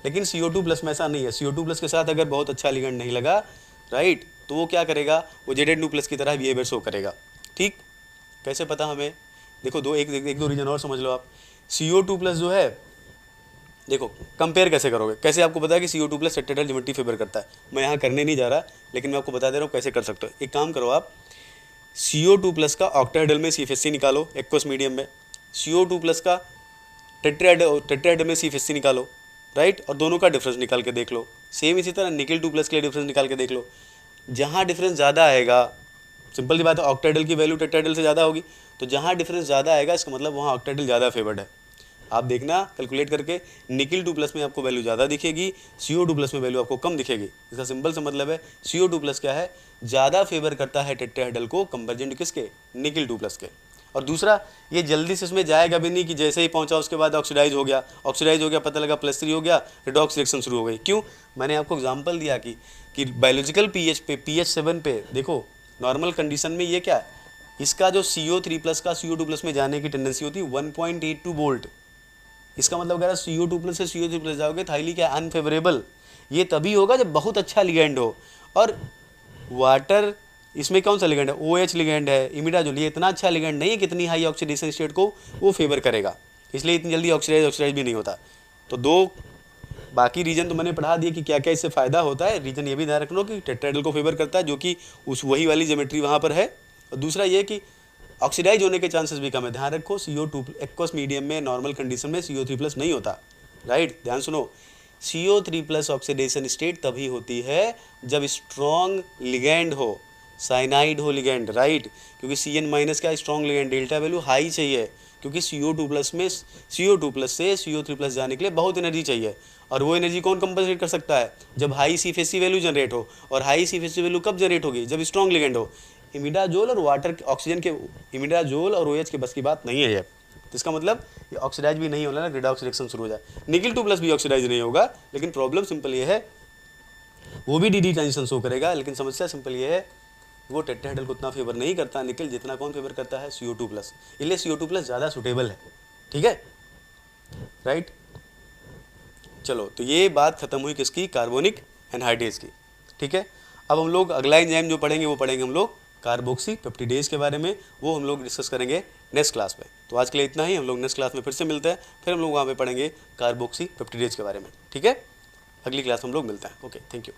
लेकिन CO2+ में ऐसा नहीं है। CO2+ के साथ अगर बहुत अच्छा लिगेंड नहीं लगा, राइट, तो वो क्या करेगा, वो Zn2+ की तरह बिहेवियर शो करेगा। ठीक, कैसे पता हमें, देखो एक दो रीजन और समझ लो आप। CO2+ जो है, देखो कंपेयर कैसे करोगे, कैसे आपको पता है कि CO2+ टेट्राहेड्रल ज्योमेट्री फेवर करता है। मैं यहाँ करने नहीं जा रहा, लेकिन मैं आपको बता दे रहा हूँ कैसे कर सकते हो। एक काम करो आप, CO2+ का ऑक्टाहेड्रल में CFSC निकालो एक्वस मीडियम में, CO2+ का टेट्राहेड्रल में CFSC निकालो, राइट, और दोनों का डिफरेंस निकाल के देख लो। सेम इसी तरह निकिल 2+ के लिए डिफरेंस निकाल के देख लो। जहाँ डिफरेंस ज़्यादा आएगा, सिंपल सी बात है, ऑक्टाहेड्रल की वैल्यू टेट्राहेड्रल से ज़्यादा होगी, तो जहाँ डिफरेंस ज़्यादा आएगा इसका मतलब वहाँ ऑक्टाहेड्रल ज़्यादा फेवर्ड है। आप देखना कैलकुलेट करके, निकिल 2+ में आपको वैल्यू ज़्यादा दिखेगी, CO2+ में वैल्यू आपको कम दिखेगी। इसका सिंपल सा मतलब है CO2+ क्या है, ज़्यादा फेवर करता है टेट्राहेड्रल को कंपेरिजन टू किसके, निकिल 2+ के। और दूसरा, ये जल्दी से उसमें जाएगा भी नहीं कि जैसे ही पहुंचा उसके बाद ऑक्सीडाइज हो गया, पता लगा +3 हो गया, रिडॉक्स रिएक्शन शुरू हो गई। क्यों? मैंने आपको एग्जांपल दिया कि बायोलॉजिकल पीएच पे, pH 7 पे देखो, नॉर्मल कंडीशन में ये क्या है, इसका जो CO3+ का CO2+ में जाने की टेंडेंसी होती है 1.82 वोल्ट। इसका मतलब अगर CO2+ से CO3+ जाओगे तो हाईली क्या, अनफेवरेबल। ये तभी होगा जब बहुत अच्छा लिगेंड हो, और वाटर इसमें कौन सा लिगेंड है, OH लिगेंड है, इमिडाजोल, ये इतना अच्छा लिगेंड नहीं है कि इतनी हाई ऑक्सीडेशन स्टेट को वो फेवर करेगा, इसलिए इतनी जल्दी ऑक्सीडाइज भी नहीं होता। तो दो बाकी रीजन तो मैंने पढ़ा दिया कि क्या क्या इससे फ़ायदा होता है। रीजन ये भी ध्यान रख लो कि टेट्राहेड्रल को फेवर करता है, जो कि उस वही वाली ज्योमेट्री वहाँ पर है, और दूसरा ये कि ऑक्सीडाइज होने के चांसेस भी कम है। ध्यान रखो, CO2 एक्वस मीडियम में नॉर्मल कंडीशन में CO3+ नहीं होता, राइट, ध्यान सुनो। CO3+ ऑक्सीडेशन स्टेट तभी होती है जब स्ट्रॉन्ग लिगेंड हो, साइनाइड हो लिगेंड, राइट, क्योंकि CN- क्या strong ligand, delta value high चाहिए, क्योंकि CO2+ में CO2+ से CO3+ जाने के लिए बहुत एनर्जी चाहिए, और वो एनर्जी कौन कंपनसेट कर सकता है, जब हाई CFSC वैल्यू जनरेट हो। और हाई CFSC वैल्यू कब जनरेट होगी, जब स्ट्रॉन्ग लिगेंड हो। इमिडाजोल और वाटर ऑक्सीजन के, इमिडाजोल और OH के बस की बात नहीं है ये। तो इसका मतलब ये ऑक्सीडाइज भी नहीं होना ना, रिडॉक्स रिएक्शन शुरू हो जाए। निकिल 2+ भी ऑक्सीडाइज नहीं होगा, लेकिन प्रॉब्लम सिंपल ये है, वो भी DD ट्रांजिशन शो करेगा, लेकिन समस्या सिंपल ये है, वो टेट्राहेड्रल को उतना फेवर नहीं करता निकिल जितना कौन फेवर करता है, CO2+। इसलिए CO2+ ज़्यादा सूटेबल है, ठीक है, राइट। चलो, तो ये बात खत्म हुई किसकी, कार्बोनिक एनहाइड्रेज की, ठीक है। अब हम लोग अगला एंजाइम जो पढ़ेंगे वो पढ़ेंगे हम लोग कार्बोक्सी पेप्टिडेज के बारे में, वो हम लोग डिस्कस करेंगे नेक्स्ट क्लास में। तो आज के लिए इतना ही, हम लोग नेक्स्ट क्लास में फिर से मिलते हैं, फिर हम लोग वहाँ पे पढ़ेंगे कार्बोक्सी पेप्टिडेज के बारे में, ठीक है। अगली क्लास हम लोग मिलते हैं, ओके, थैंक यू।